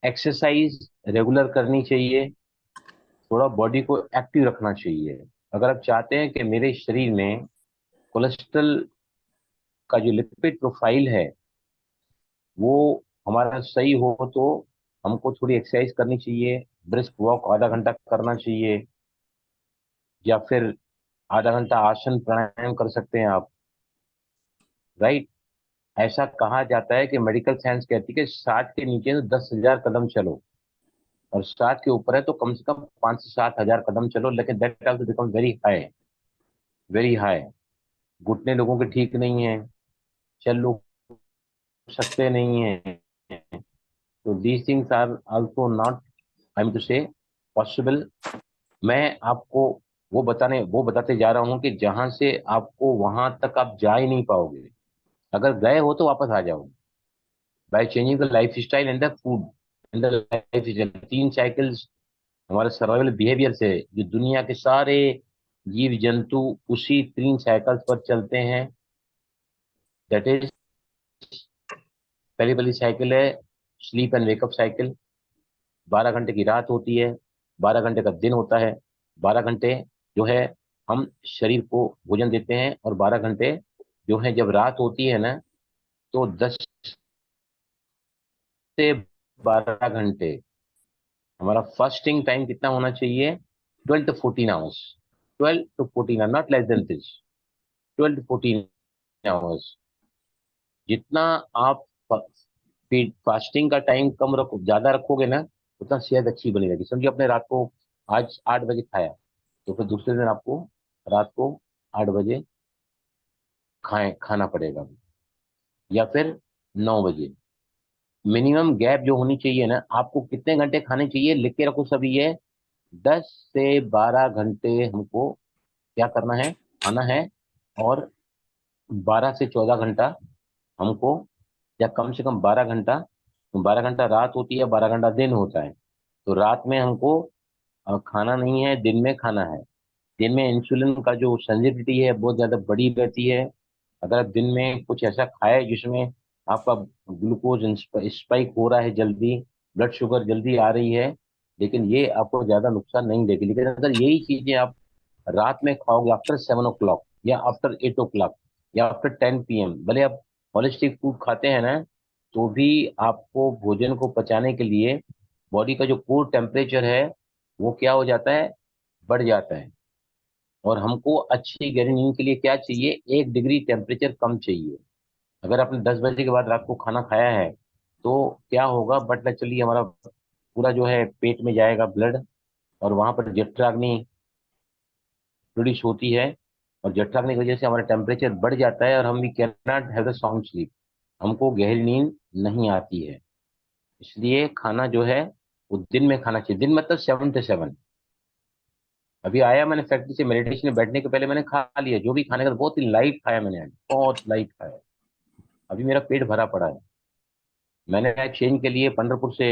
एक्सरसाइज रेगुलर करनी चाहिए, थोड़ा बॉडी को एक्टिव रखना चाहिए। अगर आप चाहते हैं कि मेरे शरीर में कोलेस्ट्रॉल का जो लिपिड प्रोफाइल है वो हमारा सही हो, तो हमको थोड़ी एक्सरसाइज करनी चाहिए। ब्रिस्क वॉक आधा घंटा करना चाहिए, या फिर आधा घंटा आसन प्राणायाम कर सकते हैं आप। राइट। ऐसा कहा जाता है कि मेडिकल साइंस कहती है कि 60 के नीचे तो 10,000 कदम चलो, और 60 के ऊपर है तो कम से कम 5 से 7 हजार कदम चलो, लेकिन that also become very high, very high. घुटने लोगों के ठीक नहीं है, चल लोग सकते नहीं है, तो these things are also not, I mean to say, possible. मैं आपको वो बताते जा रहा हूँ कि जहां से आपको वहां तक आप जा ही नहीं पाओगे। अगर गए हो तो वापस आ जाओ। By changing the life style and the food and the life style, 3 cycles हमारे सर्वाइवल बिहेवियर से, जो दुनिया के सारे जीव जंतु उसी 3 साइकिल्स पर चलते हैं। दैट इज, पहली पहली साइकिल है स्लीप एंड वेकअप साइकिल। 12 घंटे की रात होती है, 12 घंटे का दिन होता है। 12 घंटे जो है हम शरीर को भोजन देते हैं, और 12 घंटे जो है जब रात होती है ना, तो 10 से 12 घंटे हमारा फास्टिंग टाइम कितना होना चाहिए? 12 to 14 hours. 12 to 14, not less than this. 12 to 14 hours. जितना आप फास्टिंग का टाइम कम रखो, ज्यादा रखोगे ना, उतना सेहत अच्छी बनी रहेगी। समझिए आपने रात को आज 8 बजे खाया, तो फिर दूसरे दिन आपको रात को 8 बजे खाना पड़ेगा, या फिर 9 बजे। मिनिमम गैप जो होनी चाहिए ना, आपको कितने घंटे खाने चाहिए लिख के रखो सभी ये। 10 से 12 घंटे हमको क्या करना है, खाना है। और 12 से 14 घंटा हमको, या कम से कम 12 घंटा, 12 घंटा रात होती है, 12 घंटा दिन होता है। तो रात में हमको खाना नहीं है, दिन में खाना है। दिन में इंसुलिन का जो सेंसिटिविटी है बहुत ज्यादा बड़ी रहती है। अगर आप दिन में कुछ ऐसा खाए जिसमें आपका ग्लूकोज स्पाइक हो रहा है जल्दी, ब्लड शुगर जल्दी आ रही है, लेकिन ये आपको ज्यादा नुकसान नहीं देगी। लेकिन अगर यही चीजें आप रात में खाओगे आफ्टर 7 o'clock, या आफ्टर 8 o'clock, या आफ्टर 10 PM, भले आप होलिस्टिक फूड खाते हैं ना, तो भी आपको भोजन को पचाने के लिए बॉडी का जो कोर टेम्परेचर है वो क्या हो जाता है, बढ़ जाता है। और हमको अच्छी गहरी नींद के लिए क्या चाहिए, 1 डिग्री टेम्परेचर कम चाहिए। अगर आपने 10 बजे के बाद रात को खाना खाया है, तो क्या होगा, बट नेचुरली हमारा पूरा जो है पेट में जाएगा ब्लड, और वहां पर जठराग्नि प्रोड्यूस होती है, और जठराग्नि की वजह से हमारा टेम्परेचर बढ़ जाता है, और हम we can not have the sound sleep, हमको गहरी नींद नहीं आती है। इसलिए खाना जो है वो दिन में खाना चाहिए। दिन मतलब 7 to 7। अभी आया मैंने फैक्ट्री से, मेडिटेशन में बैठने के पहले मैंने खा लिया, जो भी खाने का बहुत ही लाइट खाया मैंने आज, बहुत लाइट खाया। अभी मेरा पेट भरा पड़ा है। मैंने चेंज के लिए पंढरपुर से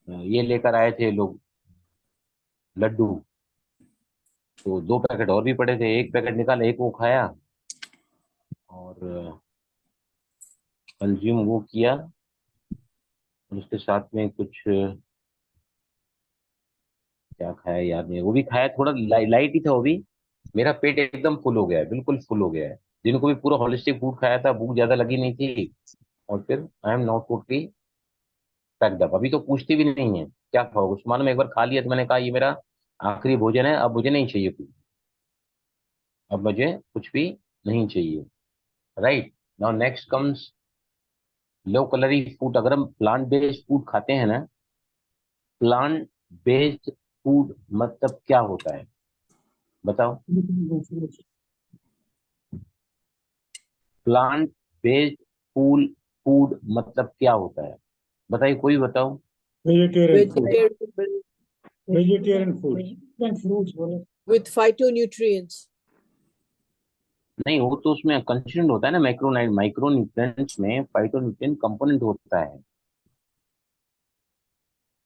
ये लेकर आए थे लोग, लड्डू। तो 2 पैकेट और भी पड़े थे, एक पैकेट निकाला, एक वो खाया, और कंज्यूम वो किया। और उसके साथ में कुछ क्या खाया याद नहीं, वो भी खाया, थोड़ा लाइट ही था वो भी। मेरा पेट एकदम फुल हो गया है, बिल्कुल फुल हो गया है। दिन को भी पूरा होलिस्टिक फूड खाया था, भूख ज्यादा लगी नहीं थी। और फिर I am not totally packed up. अभी तो पूछती भी नहीं है क्या खाओगे, उस्मान में एक बार खा लिया तो मैंने कहा ये मेरा आखिरी भोजन है, अब मुझे नहीं चाहिए कुछ, अब मुझे कुछ भी नहीं चाहिए। Right. Now next comes low calorie food. अगर हम प्लांट बेस्ड फूड खाते हैं ना, प्लांट बेस्ड फूड मतलब क्या होता है बताओ? प्लांट बेस्ड फूड फूड मतलब क्या होता है, बताइए, कोई बताओ। Vegetarian food. Vegetarian Vegetarian food. with phytonutrients. नहीं, वो तो उसमें कंस्टिट्यूएंट होता है ना, माइक्रोन्यूट्रिएंट्स में फाइटोन्यूट्रिएंट कंपोनेंट होता है।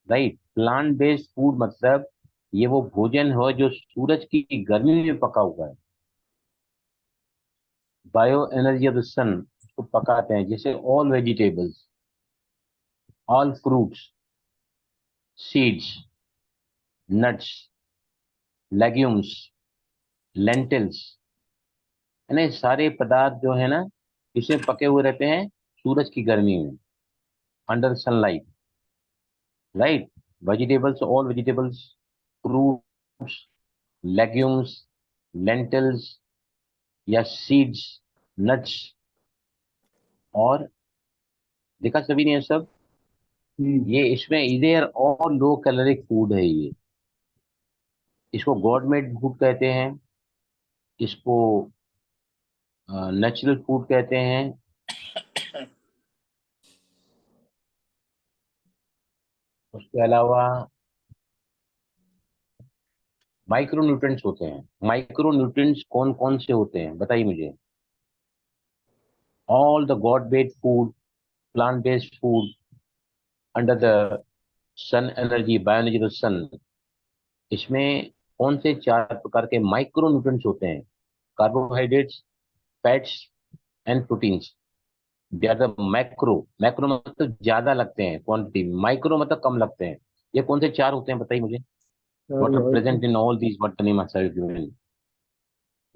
राइट। प्लांट बेस्ड फूड मतलब ये वो भोजन हो जो सूरज की गर्मी में पका हुआ है। बायो एनर्जी ऑफ द सन उसको पकाते हैं, जैसे all vegetables, all fruits, seeds, nuts, legumes, lentils, यानी सारे पदार्थ जो है ना, इसमें पके हुए रहते हैं सूरज की गर्मी में, under sunlight. Right. Vegetables, all vegetables, fruits, legumes, lentils या सीड्स, नट्स, और देखा सभी ने ये सब, ये इसमें इधर और लो कैलोरिक फूड है ये। इसको गॉड मेड फूड कहते हैं, इसको नेचुरल फूड कहते हैं। उसके अलावा माइक्रो न्यूट्रिएंट्स होते हैं। माइक्रो न्यूट्रिएंट्स कौन कौन से होते हैं बताइए मुझे? all the God-made food, plant-based food under the sun energy, bioenergy of the sun, इसमें कौन से 4 प्रकार के माइक्रो न्यूट्रिएंट्स होते हैं? Carbohydrates, fats and proteins. They are the macro. Macro मतलब ज्यादा लगते हैं क्वांटिटी में, माइक्रो मतलब कम लगते हैं। ये कौन से 4 होते हैं बताइए मुझे? What are present in all these, what the name are given?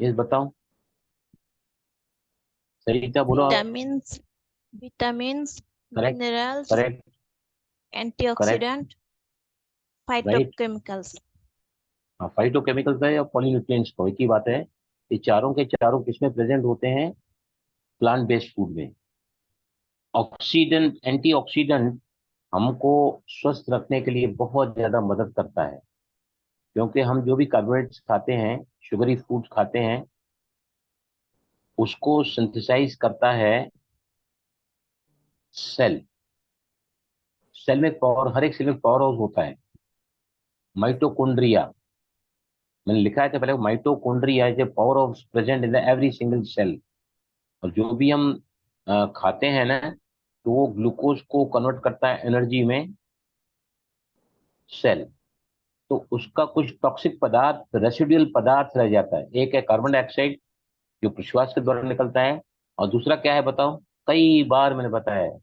ये बताओ, सरिता बोलो आप। vitamins, correct, minerals, correct, correct, antioxidant, right. phytochemicals. हाँ, फाइटोकेमिकल्स है या पॉलीन्यूट्रिएंट्स को, एक ही बात है। ये चारों के चारों किसमें प्रेजेंट होते हैं? प्लांट बेस्ड फूड में। ऑक्सीडेंट, एंटीऑक्सीडेंट हमको स्वस्थ रखने के लिए बहुत ज्यादा मदद करता है, क्योंकि हम जो भी कार्बोहाइड्रेट्स खाते हैं, शुगरी फूड्स खाते हैं, उसको सिंथेसाइज करता है सेल। सेल में पावर, हर एक सेल में पावर हाउस होता है, माइटोकॉन्ड्रिया। मैंने लिखा है था पहले, mitochondria is a power house present in the every single cell. और जो भी हम खाते हैं ना, तो वो ग्लूकोज को कन्वर्ट करता है एनर्जी में सेल। तो उसका कुछ टॉक्सिक पदार्थ, रेसिडुअल पदार्थ रह जाता है। एक है कार्बन डाइऑक्साइड जो प्रश्वास के द्वारा निकलता है, और दूसरा क्या है बताओ? कई बार मैंने बताया है,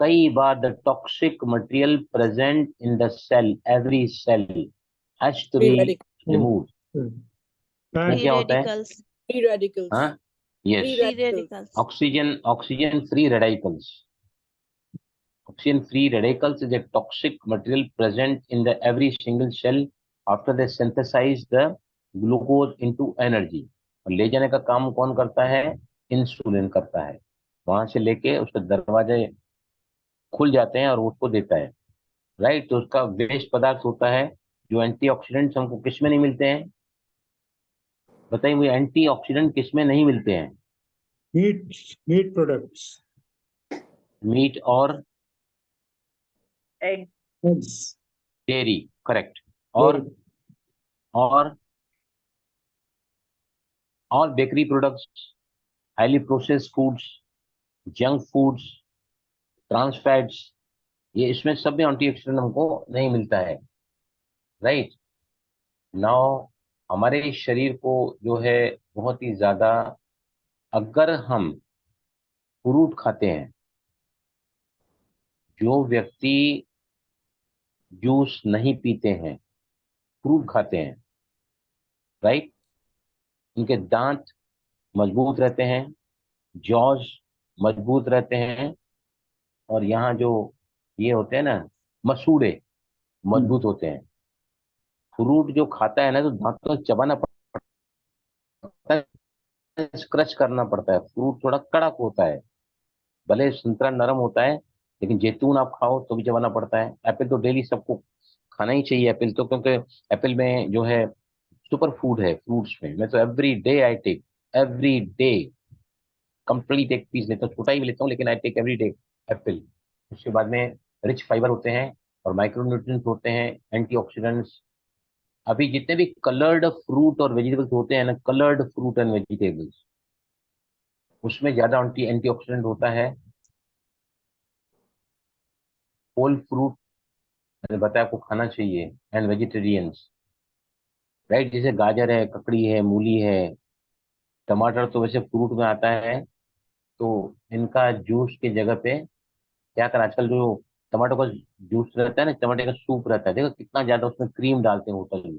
कई बार the toxic material present in the cell, every cell has to Free be radicals. Remove. इसमें Free क्या होता है? radicals. Free radicals. हाँ, yes, Free Free radicals. radicals. Oxygen free radicals. Oxygen free radicals is a toxic material present in the every single cell after they synthesize the glucose into energy। और ले जाने का काम कौन करता है? Insulin करता है। वहां से लेके उसके दरवाजे खुल जाते हैं और उसको देता है, राइट। तो उसका वेस्ट पदार्थ होता है जो एंटीऑक्सीडेंट्स हमको किसमें नहीं मिलते हैं? बताइए मुझे, एंटीऑक्सीडेंट किसमें नहीं मिलते हैं? Meat products. मीट और Egg. Eggs. Dairy, correct. Dairy. और और bakery products, highly processed foods, junk foods, trans fats, ये इसमें सब में एंटीऑक्सीडेंट हमको नहीं मिलता है, राइट। नाउ हमारे शरीर को जो है बहुत ही ज्यादा, अगर हम फ्रूट खाते हैं, जो व्यक्ति जूस नहीं पीते हैं, फ्रूट खाते हैं, राइट, उनके दांत मजबूत रहते हैं, जॉज मजबूत रहते हैं, और यहाँ जो ये होते हैं ना, मसूड़े मजबूत होते हैं। फ्रूट जो खाता है ना, तो दांतों से चबाना पड़ता है, क्रश करना पड़ता है। फ्रूट थोड़ा कड़क होता है, भले संतरा नरम होता है, लेकिन जैतून आप खाओ तो भी चबाना पड़ता है। एप्पल तो डेली सबको खाना ही चाहिए, एप्पल तो, क्योंकि एप्पल में जो है सुपर फूड है फ्रूट्स में। मैं तो every day I take, every day complete एक पीस लेता हूँ, छोटा ही लेता हूँ, लेकिन I take every day apple. उसके बाद में रिच फाइबर होते हैं और माइक्रो न्यूट्रिएंट्स होते हैं, एंटीऑक्सीडेंट्स। अभी जितने भी कलर्ड फ्रूट और वेजिटेबल्स होते हैं ना, कलर्ड फ्रूट एंड वेजिटेबल्स, उसमें ज्यादा एंटीऑक्सीडेंट होता है। होल फ्रूट मैंने बताया आपको खाना चाहिए, एंड वेजिटेरियंस, राइट। जैसे गाजर है, ककड़ी है, मूली है, टमाटर तो वैसे फ्रूट में आता है। तो इनका जूस की जगह पे क्या कर, आजकल जो टमाटो का जूस रहता है ना, टमाटे का सूप रहता है, देखो कितना ज्यादा उसमें क्रीम डालते हैं होटल में।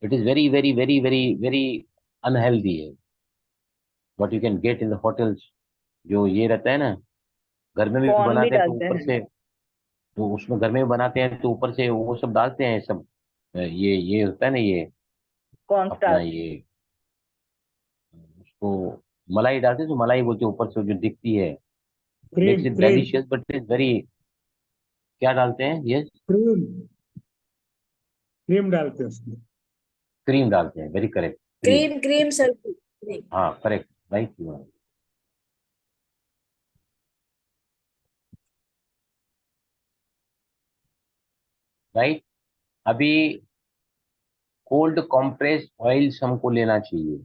It is very very very very very unhealthy है, what you can get in the hotels. जो ये रहता है ना, घर में भी कॉर्न भी बनाते हैं तो डालते ऊपर हैं। से, तो उसमें घर में भी बनाते हैं तो ऊपर से वो सब डालते हैं सब। ये होता है ना, ये कॉर्न अपना स्टार्च। ये, उसको मलाई डालते हैं, तो मलाई बोलते हैं ऊपर से जो दिखती है। Makes Cream, it cream, delicious but is very, क्या डालते हैं ये? cream, cream डालते हैं उसमें। क्रीम डालते हैं, very correct, cream. Cream, sir. Cream. हाँ करेक्ट, राइट यू, राइट। अभी कोल्ड कॉम्प्रेस ऑयल्स हमको लेना चाहिए।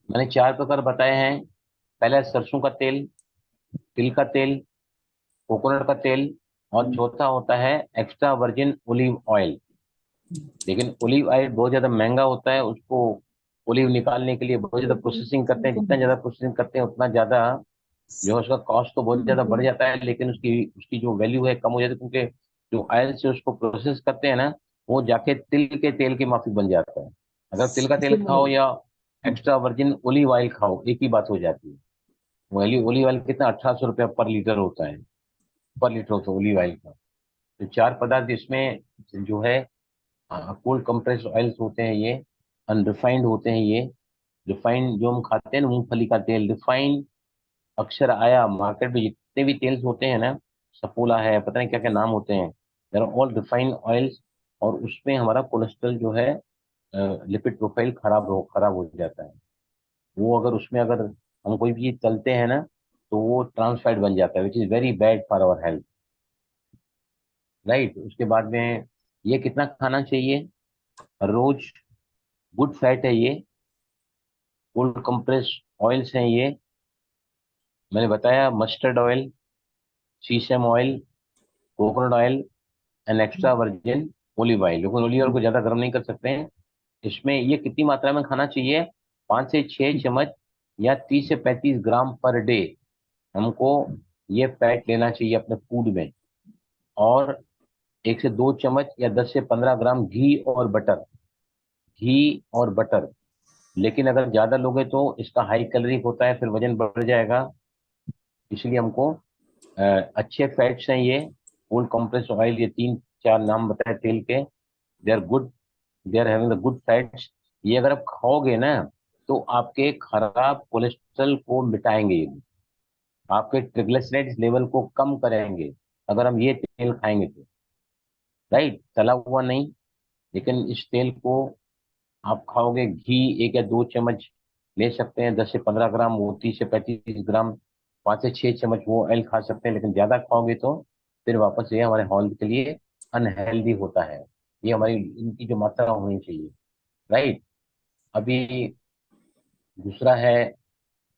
मैंने 4 प्रकार बताए हैं, पहला सरसों का तेल, तिल का तेल, कोकोनट का तेल, और चौथा होता है एक्स्ट्रा वर्जिन ओलिव ऑयल। लेकिन ओलिव ऑयल बहुत ज्यादा महंगा होता है, उसको ओलिव निकालने के लिए बहुत ज्यादा प्रोसेसिंग करते हैं, जितना ज्यादा प्रोसेसिंग करते हैं उतना ज्यादा जो है उसका कॉस्ट तो बहुत ज्यादा बढ़ जाता है, लेकिन उसकी उसकी जो वैल्यू है कम हो जाती है, क्योंकि जो ऑयल से उसको प्रोसेस करते हैं ना, वो जाके तिल के तेल की माफी बन जाता है। अगर तिल का तेल खाओ या एक्स्ट्रा वर्जिन ओलिव ऑयल खाओ, एक ही बात हो जाती है। ओलिव ओलिव ऑयल कितना 1800 रुपया पर लीटर होता है, पर लीटर होता है ओलिव ऑयल का। तो चार पदार्थ इसमें जो है कोल्ड कंप्रेस्ड ऑयल्स होते हैं, ये अनरिफाइंड होते हैं। ये रिफाइंड जो हम खाते हैं ना, मूंगफली का तेल रिफाइंड अक्सर आया मार्केट में, जितने भी तेल्स होते हैं ना, सफोला है, पता नहीं क्या क्या नाम होते हैं, there are all refined oils. और उसमें हमारा कोलेस्ट्रॉल जो है, लिपिड प्रोफाइल खराब हो जाता है। वो अगर उसमें अगर हम कोई भी चीज तलते हैं ना, तो वो ट्रांसफैट बन जाता है, which is very bad for our health. Right. उसके बाद में ये कितना खाना चाहिए रोज? गुड फैट है ये, कोल्ड कंप्रेस ऑयल्स हैं ये। मैंने बताया mustard oil, sesame oil, coconut oil and extra virgin olive oil. लेकिन ओलिव ऑयल को ज्यादा गर्म नहीं कर सकते हैं। इसमें ये कितनी मात्रा में खाना चाहिए? 5 से 6 चम्मच या 30 से 35 ग्राम पर डे हमको ये फैट लेना चाहिए अपने फूड में। और 1 से 2 चम्मच या 10 से 15 ग्राम घी और बटर। लेकिन अगर ज्यादा लोगे तो इसका हाई कैलोरी होता है, फिर वजन बढ़ जाएगा। इसलिए हमको अच्छे फैट्स हैं ये, कोल्ड कंप्रेस ऑयल, ये 3 4 नाम बताए तेल के, they are good, they are having the good fats. ये अगर आप खाओगे ना, तो आपके खराब कोलेस्ट्रॉल को मिटाएंगे ये, आपके ट्रिग्लिसराइड्स लेवल को कम करेंगे अगर हम ये तेल खाएंगे तो। राइट। तला हुआ नहीं, लेकिन इस तेल को आप खाओगे, घी 1 या 2 चम्मच ले सकते हैं, 10 से 15 ग्राम वो, 30 से 35 ग्राम, 5 से 6 चम्मच वो ऑयल खा सकते हैं। लेकिन ज्यादा खाओगे तो फिर वापस ये हमारे हेल्थ के लिए अनहेल्दी होता है। ये हमारी इनकी जो मात्रा होनी चाहिए। राइट। अभी दूसरा है,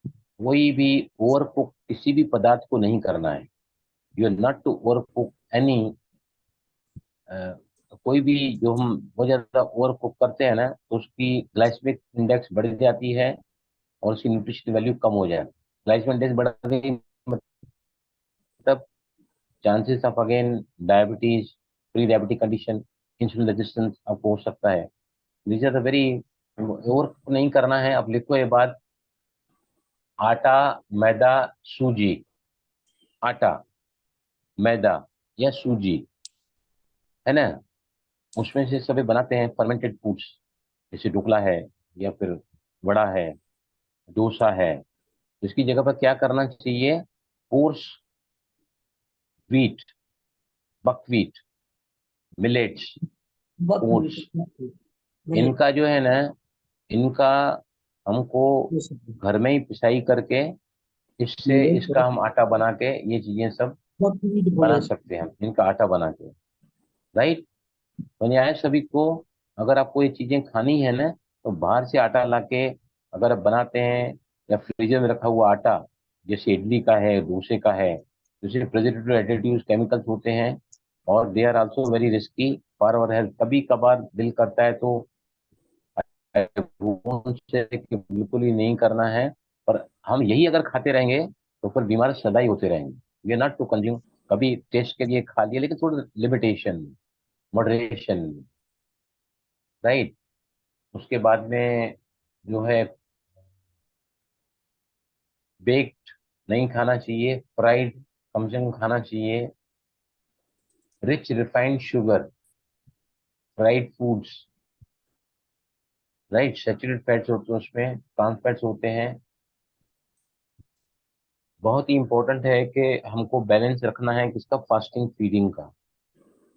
कोई भी ओवर कुक किसी भी पदार्थ को नहीं करना है। You are not to over cook any. कोई भी जो हम बहुत ज्यादा ओवर कुक करते हैं ना, तो उसकी ग्लाइसेमिक इंडेक्स बढ़ जाती है और उसकी न्यूट्रिशन वैल्यू कम हो जाए। ग्लाइसेमिक इंडेक्स बढ़ गई मतलब chances of again diabetes, pre diabetic condition, insulin resistance आपको हो सकता है। This are the very, over नहीं करना है। अब लिखो ये बात, आटा, मैदा, सूजी, आटा, मैदा या सूजी, है ना, उसमें से सभी बनाते हैं फर्मेंटेड फूड्स, जैसे ढोकला है या फिर वड़ा है, डोसा है। इसकी जगह पर क्या करना चाहिए? Course wheat, buckwheat, millets, oats, इनका जो है ना, इनका हमको घर में ही पिसाई करके इससे इसका हम आटा बना के ये चीजें सब बना सकते हैं हम, इनका आटा बना के। राइट। तो यह है सभी को, अगर आपको ये चीजें खानी है ना, तो बाहर से आटा लाके अगर आप बनाते हैं, या फ्रीजर में रखा हुआ आटा, जैसे इडली का है, डोसे का है, जैसे प्रिजर्वेटिव एडिटिव्स केमिकल्स होते हैं, और they are also very risky for our health. कभी कभार दिल करता है तो से कि बिल्कुल ही नहीं करना है, पर हम यही अगर खाते रहेंगे तो फिर बीमार सदा ही होते रहेंगे। We are not to consume, कभी टेस्ट के लिए खा लिया, लेकिन थोड़ा लिमिटेशन, मॉडरेशन। राइट। उसके बाद में जो है, बेक्ड नहीं खाना चाहिए, फ्राइड कम से कम खाना चाहिए, rich refined sugar, fried foods, right, saturated fats होते हैं, उसमें ट्रांस फैट्स होते हैं। बहुत ही इंपॉर्टेंट है कि हमको बैलेंस रखना है किसका? फास्टिंग फीडिंग का।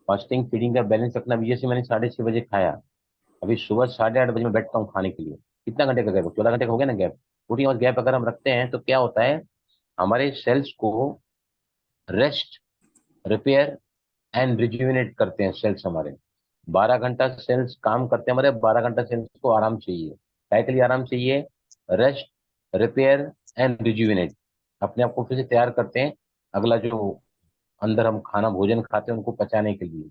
फास्टिंग फीडिंग का बैलेंस रखना भी, जैसे मैंने 6:30 बजे खाया, अभी सुबह 8:30 बजे में बैठता हूँ खाने के लिए, कितना घंटे का गैप? 14 घंटे का हो गया ना गैप। 14 आवर्स गैप अगर हम रखते हैं तो क्या होता है, हमारे सेल्स को रेस्ट, रिपेयर एंड रिज्यूविनेट करते हैं सेल्स हमारे। 12 घंटा सेल्स काम करते हैं हमारे, 12 घंटा सेल्स को आराम चाहिए। क्या के लिए आराम चाहिए? रेस्ट, रिपेयर एंड रिजुविनेट, अपने आप को फिर से तैयार करते हैं अगला जो अंदर हम खाना भोजन खाते हैं उनको पचाने के लिए।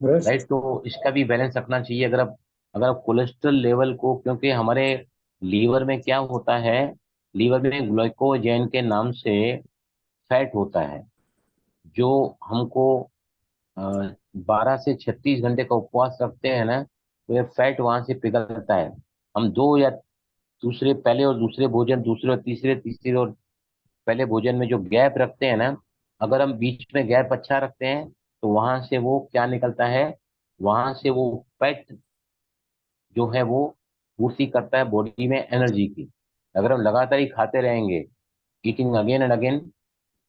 रेस्ट। राइट, तो इसका भी बैलेंस रखना चाहिए। अगर आप कोलेस्ट्रॉल लेवल को, क्योंकि हमारे लीवर में क्या होता है, लीवर में ग्लाइकोजेन के नाम से फैट होता है जो हमको 12 से 36 घंटे का उपवास रखते हैं ना, तो ये फैट वहां से पिघलता है। हम दो या दूसरे पहले और दूसरे भोजन, दूसरे और तीसरे, तीसरे और पहले भोजन में जो गैप रखते हैं ना, अगर हम बीच में गैप अच्छा रखते हैं तो वहां से वो क्या निकलता है, वहां से वो फैट जो है वो पूर्ति करता है बॉडी में एनर्जी की। अगर हम लगातार ही खाते रहेंगे, ईटिंग अगेन एंड अगेन,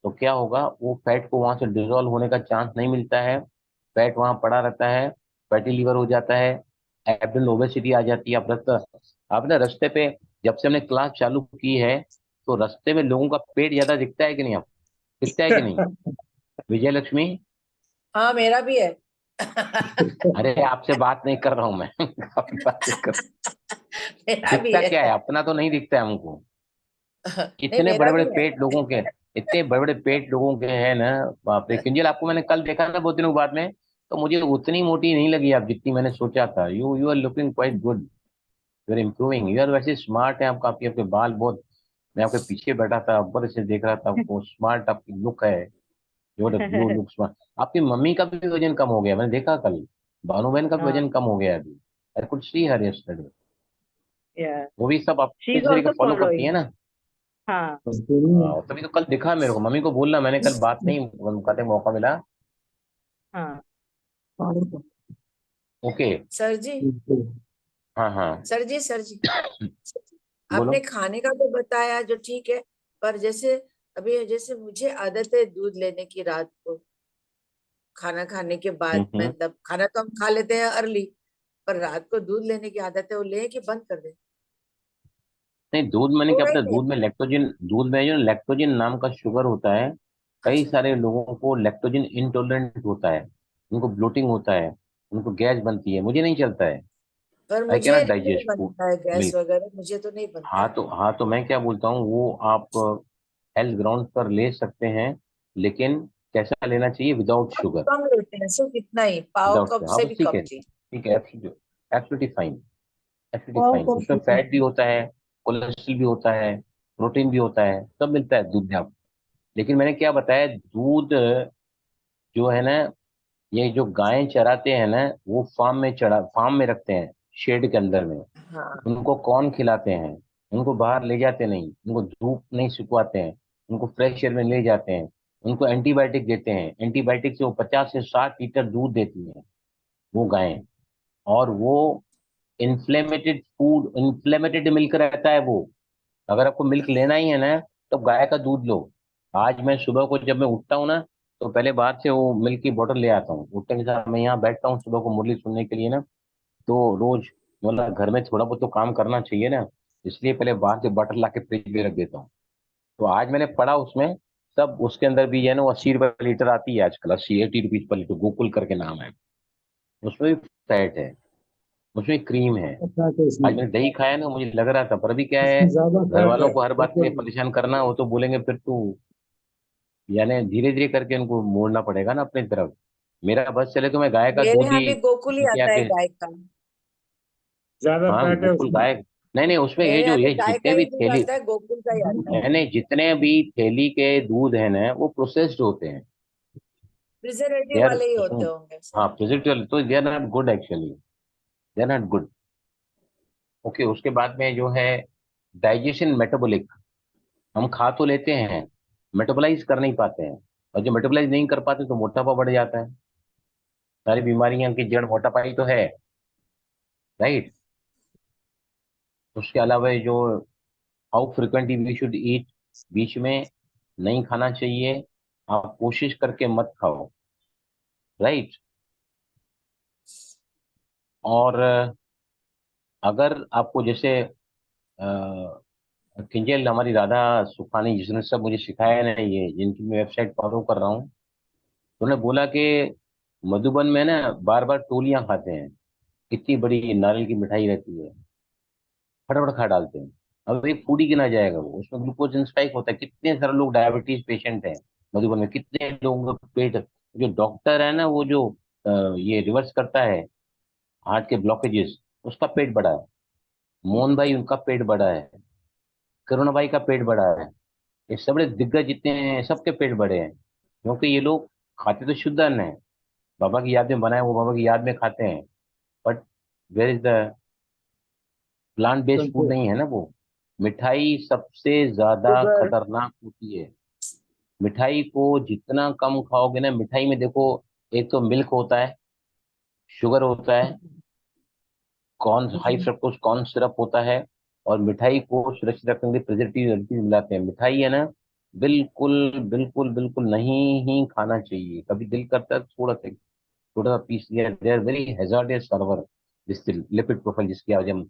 तो क्या होगा, वो फैट को वहां से डिजोल्व होने का चांस नहीं मिलता है, फैट वहां पड़ा रहता है, फैटी लीवर हो जाता है, एब्डोमिनल ओबेसिटी आ जाती है। आपने रास्ते पे, जब से हमने क्लास चालू की है, तो रास्ते में लोगों का पेट ज्यादा दिखता है कि नहीं, आप दिखता है कि नहीं विजय लक्ष्मी? हाँ, मेरा भी है। अरे आपसे बात नहीं कर रहा हूं मैं आपकी बात नहीं कर, मेरा भी दिखता है। क्या है, अपना तो नहीं दिखता है हमको। नहीं, इतने मेरा बड़े बड़े भी है। पेट लोगों के, इतने बड़े बड़े पेट लोगों के हैं ना, बाप रे। किंजल, आपको मैंने कल देखा ना बहुत दिनों बाद में, तो मुझे उतनी मोटी नहीं लगी आप जितनी मैंने सोचा था। You are looking quite good, you are improving, you are वैसे स्मार्ट है। आपका आपके आपके बाल बहुत, मैं आपके पीछे बैठा था, ऊपर से देख रहा था आपको, स्मार्ट आपकी लुक है, यू लुक स्मार्ट। आपकी मम्मी का भी वजन कम हो गया, मैंने देखा कल, भानु बहन का भी हाँ, वजन कम हो गया है अभी। I could see her yesterday. yeah. वो भी सब She आपके is इस तरीके also फॉलो करती है following. ना। हाँ, तभी तो कल दिखा मेरे को, मम्मी को बोलना, मैंने कल बात नहीं करने का मौका मिला। हाँ, ओके। सर जी, हाँ हाँ, सर जी, सर जी, बोलो। आपने खाने का तो बताया जो ठीक है, पर जैसे अभी जैसे मुझे आदत है दूध लेने की रात को, खाना खाने के बाद, हम्म। मतलब खाना तो हम खा लेते हैं अर्ली, पर रात को दूध लेने की आदत है, वो ले कि बंद कर दे? नहीं, दूध मैंने हो क्या रही पता, है। दूध में लैक्टोजिन, दूध में जो लैक्टोजिन नाम का शुगर होता है, कई अच्छा, सारे लोगों को लैक्टोजिन इंटॉलरेंट होता है, उनको ब्लोटिंग होता है, उनको गैस बनती है, मुझे नहीं चलता है। पर आई मुझे कैनॉट नहीं डाइजेस्ट फूड बनता है गैस मिल्क। वगैरह, मुझे तो नहीं बनता है। हाँ तो मैं क्या बोलता हूँ, वो आप हेल्थ ग्राउंड पर ले सकते हैं, लेकिन कैसा लेना चाहिए, विदाउट बहुत शुगर। कम लेते हैं, सिर्फ इतना ही, पाव विदाउट, कप हाँ से बस भी ठीक कम है, जी। ठीक है, एब्सोल्युटली फाइन, एब्सोल्युटली फाइन। उसमें फैट भी होता है, कोलेस्ट्रॉल भी होता है, प्रोटीन भी होता है, सब मिलता है दूध में आप। लेकिन मैंने क्या बताया, दूध जो है ना, ये जो गायें चराते हैं ना, वो फार्म में रखते हैं, शेड के अंदर में। हाँ, उनको कौन खिलाते हैं, उनको बाहर ले जाते नहीं, उनको धूप नहीं सुखवाते हैं, उनको फ्रेश एयर में ले जाते हैं, उनको एंटीबायोटिक देते हैं। एंटीबायोटिक से वो 50 से 60 लीटर दूध देती हैं वो गायें। और वो इन्फ्लेमेटेड मिल्क रहता है वो। अगर आपको मिल्क लेना ही है ना, तो गाय का दूध लो। आज मैं सुबह को जब मैं उठता हूँ ना, तो पहले बाहर से वो मिल्क की बोतल ले आता हूँ। उठने के साथ मैं यहाँ बैठता हूँ सुबह को मुरली सुनने के लिए ना, तो रोज, मतलब घर में थोड़ा बहुत तो काम करना चाहिए ना, इसलिए पहले बाहर से बटर ला के फ्रिज में रख देता हूँ। तो आज मैंने पढ़ा उसमें, सब उसके अंदर भी है ना, वो 80 रुपये लीटर आती है आजकल, 80 रुपीज पर लीटर, गोकुल करके नाम है। उसमें भी फैट है, उसमें क्रीम है। अच्छा तो आज इसमें मैंने दही खाया ना, मुझे लग रहा था, पर अभी क्या है, इसमें ज्यादा घर फैट वालों है को हर बात के लिए बिल्कुल। परेशान करना, वो तो बोलेंगे फिर तू, यानी धीरे धीरे करके उनको मोड़ना पड़ेगा ना अपनी तरफ। मेरा बस चले तो मैं गाय का मेरे दूध यहाँ ही भी गोकुल ही लेके आता है आके। गाय का। ज्यादा हाँ फैट है गोकुल उसमें। गाय, नहीं नहीं, उसमें ये मेरे जो यहाँ भी ये गाय का जितने ही भी दूध थैली, आता है, गोकुल का ही आता है। यानी जितने भी थैली के दूध है ना, वो प्रोसेस्ड होते हैं, दे प्रिजर्वेटिव आर, वाले ही होते उसमें, होंगे सर। हाँ प्रिजर्वेटिव, तो they are not good actually, they are not good. Okay, उसके बाद में जो है डाइजेशन मेटाबॉलिक, हम खा तो लेते हैं, मेटाबोलाइज कर नहीं पाते हैं, और जो मेटाबोलाइज नहीं कर पाते तो मोटापा बढ़ जाता है। सारी बीमारियां की जड़ मोटापा ही तो है, राइट। उसके अलावा ये जो how frequently we should eat, बीच में नहीं खाना चाहिए, आप कोशिश करके मत खाओ, राइट। और अगर आपको जैसे किंजल, हमारी राधा सुखानी जिसने सब मुझे सिखाया है ना, ये जिनकी मैं वेबसाइट फॉलो कर रहा हूँ, उन्होंने बोला कि मधुबन में ना बार बार टोलियां खाते हैं, इतनी बड़ी नारियल की मिठाई रहती है, फटाफट खा डालते हैं। अब एक फूड ही गिना जाएगा वो, उसमें ग्लूकोज इन स्पाइक होता है। कितने सारे लोग डायबिटीज पेशेंट है, उसमें ग्लूकोज इन स्पाइक होता है। कितने सारे लोग डायबिटीज पेशेंट है मधुबन में, कितने लोगों का पेट, जो डॉक्टर है ना वो जो ये रिवर्स करता है हार्ट के ब्लॉकेजेस, उसका पेट बड़ा है। मोहन भाई उनका पेट बड़ा है, करुणा भाई का पेट बड़ा है। ये सब बड़े दिग्गज जितने हैं सबके पेट बड़े हैं, क्योंकि ये लोग खाते तो शुद्ध अन्न है, बाबा की याद में बनाए, वो बाबा की याद में खाते हैं। But where is the plant based food, नहीं है ना वो। मिठाई सबसे ज्यादा शुगर। खतरनाक होती है। मिठाई को जितना कम खाओगे ना, मिठाई में देखो, एक तो मिल्क होता है, शुगर होता है, corn, high fructose corn syrup होता है, और मिठाई को सुरक्षित रखने के लिए प्रिजर्वेटिव मिलाते हैं। मिठाई है ना, बिल्कुल बिल्कुल बिल्कुल नहीं ही खाना चाहिए। कभी दिल करता है तो थोड़ा सा पीस लिया। They are very hazardous server, जिससे लिपिड प्रोफाइल जिसकी आज हम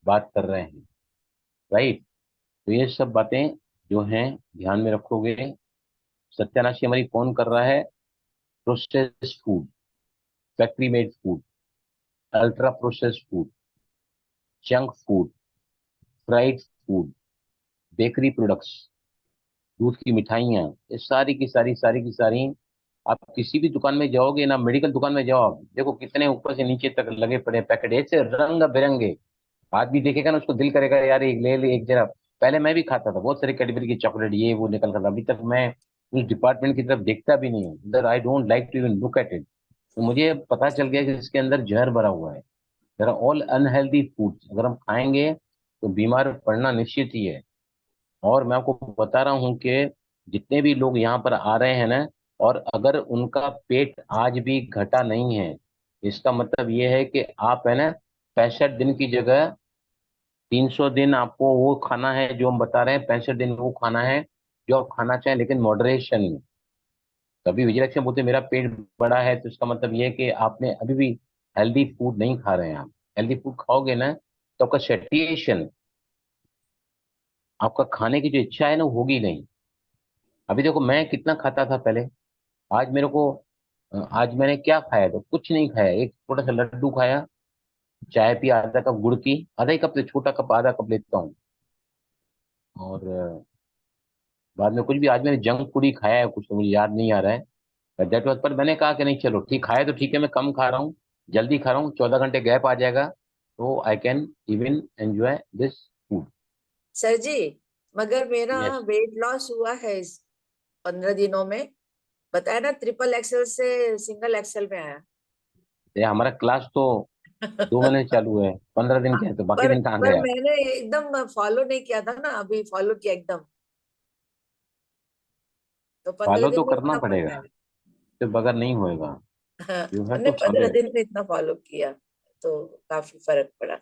बात कर रहे हैं, राइट। तो ये सब बातें जो हैं ध्यान में रखोगे। सत्यानाशी हमारी कौन कर रहा है? Processed food, factory made food, ultra processed food, junk food, fried food, bakery products, दूध की मिठाइयाँ, ये सारी की सारी आप किसी भी दुकान में जाओगे ना, मेडिकल दुकान में जाओ, आप देखो कितने ऊपर से नीचे तक लगे पड़े पैकेट, ऐसे रंग बिरंगे। आदमी देखेगा ना, उसको दिल करेगा यार एक ले ले, एक जरा। पहले मैं भी खाता था बहुत सारे कैडबरी की चॉकलेट, ये वो निकल कर था। अभी तक मैं उस डिपार्टमेंट की तरफ देखता भी नहीं हूँ, इधर I don't like to even look at it. तो मुझे पता चल गया कि इसके अंदर जहर भरा हुआ है। There are all unhealthy foods, अगर हम खाएंगे तो बीमार पड़ना निश्चित ही है। और मैं आपको बता रहा हूँ कि जितने भी लोग यहाँ पर आ रहे हैं ना, और अगर उनका पेट आज भी घटा नहीं है, इसका मतलब ये है कि आप है ना, 65 दिन की जगह 300 दिन आपको वो खाना है जो हम बता रहे हैं। 65 दिन वो खाना है जो आप खाना चाहें, लेकिन मॉडरेशन में। कभी विजयलक्ष्मी बोलते मेरा पेट बड़ा है, तो इसका मतलब ये है कि आपने अभी भी हेल्दी फूड नहीं खा रहे हैं। आप हेल्दी फूड खाओगे ना, तो आपका सेटिएशन, आपका खाने की जो इच्छा है ना, वो होगी नहीं। अभी देखो मैं कितना खाता था पहले, आज मेरे को आज मैंने क्या खाया? तो कुछ नहीं खाया, एक छोटा सा लड्डू खाया, चाय पी आधा कप गुड़ की, आधा ही कप से छोटा कप, आधा कप लेता हूँ। और बाद में कुछ भी, आज मैंने जंक फूड ही खाया है कुछ, तो मुझे याद नहीं आ रहा है। दैट वाज, पर मैंने कहा कि नहीं चलो ठीक, खाया तो ठीक है, मैं कम खा रहा हूँ, जल्दी खा रहा हूँ, 14 घंटे गैप आ जाएगा, तो I can even enjoy this food. Sir ji, मगर मेरा यस, वेट लॉस हुआ है इस 15 दिनों में। बताया ना, ट्रिपल एक्सेल से सिंगल एक्सेल में आया। ये हमारा क्लास तो 2 महीने चालू है, 15 दिन के है, तो बाकी पर दिन कहाँ पर गया? मैंने एकदम फॉलो नहीं किया था ना, अभी फॉलो किया एकदम, तो पंद्रह फॉलो दिन तो में करना इतना पड़ पड़ेगा, गया। तो बगैर नहीं होएगा। हाँ, यू हैव हमने टू फॉलो 15 दिन इट। में इतना फॉलो किया, तो काफी फर्क पड़ा।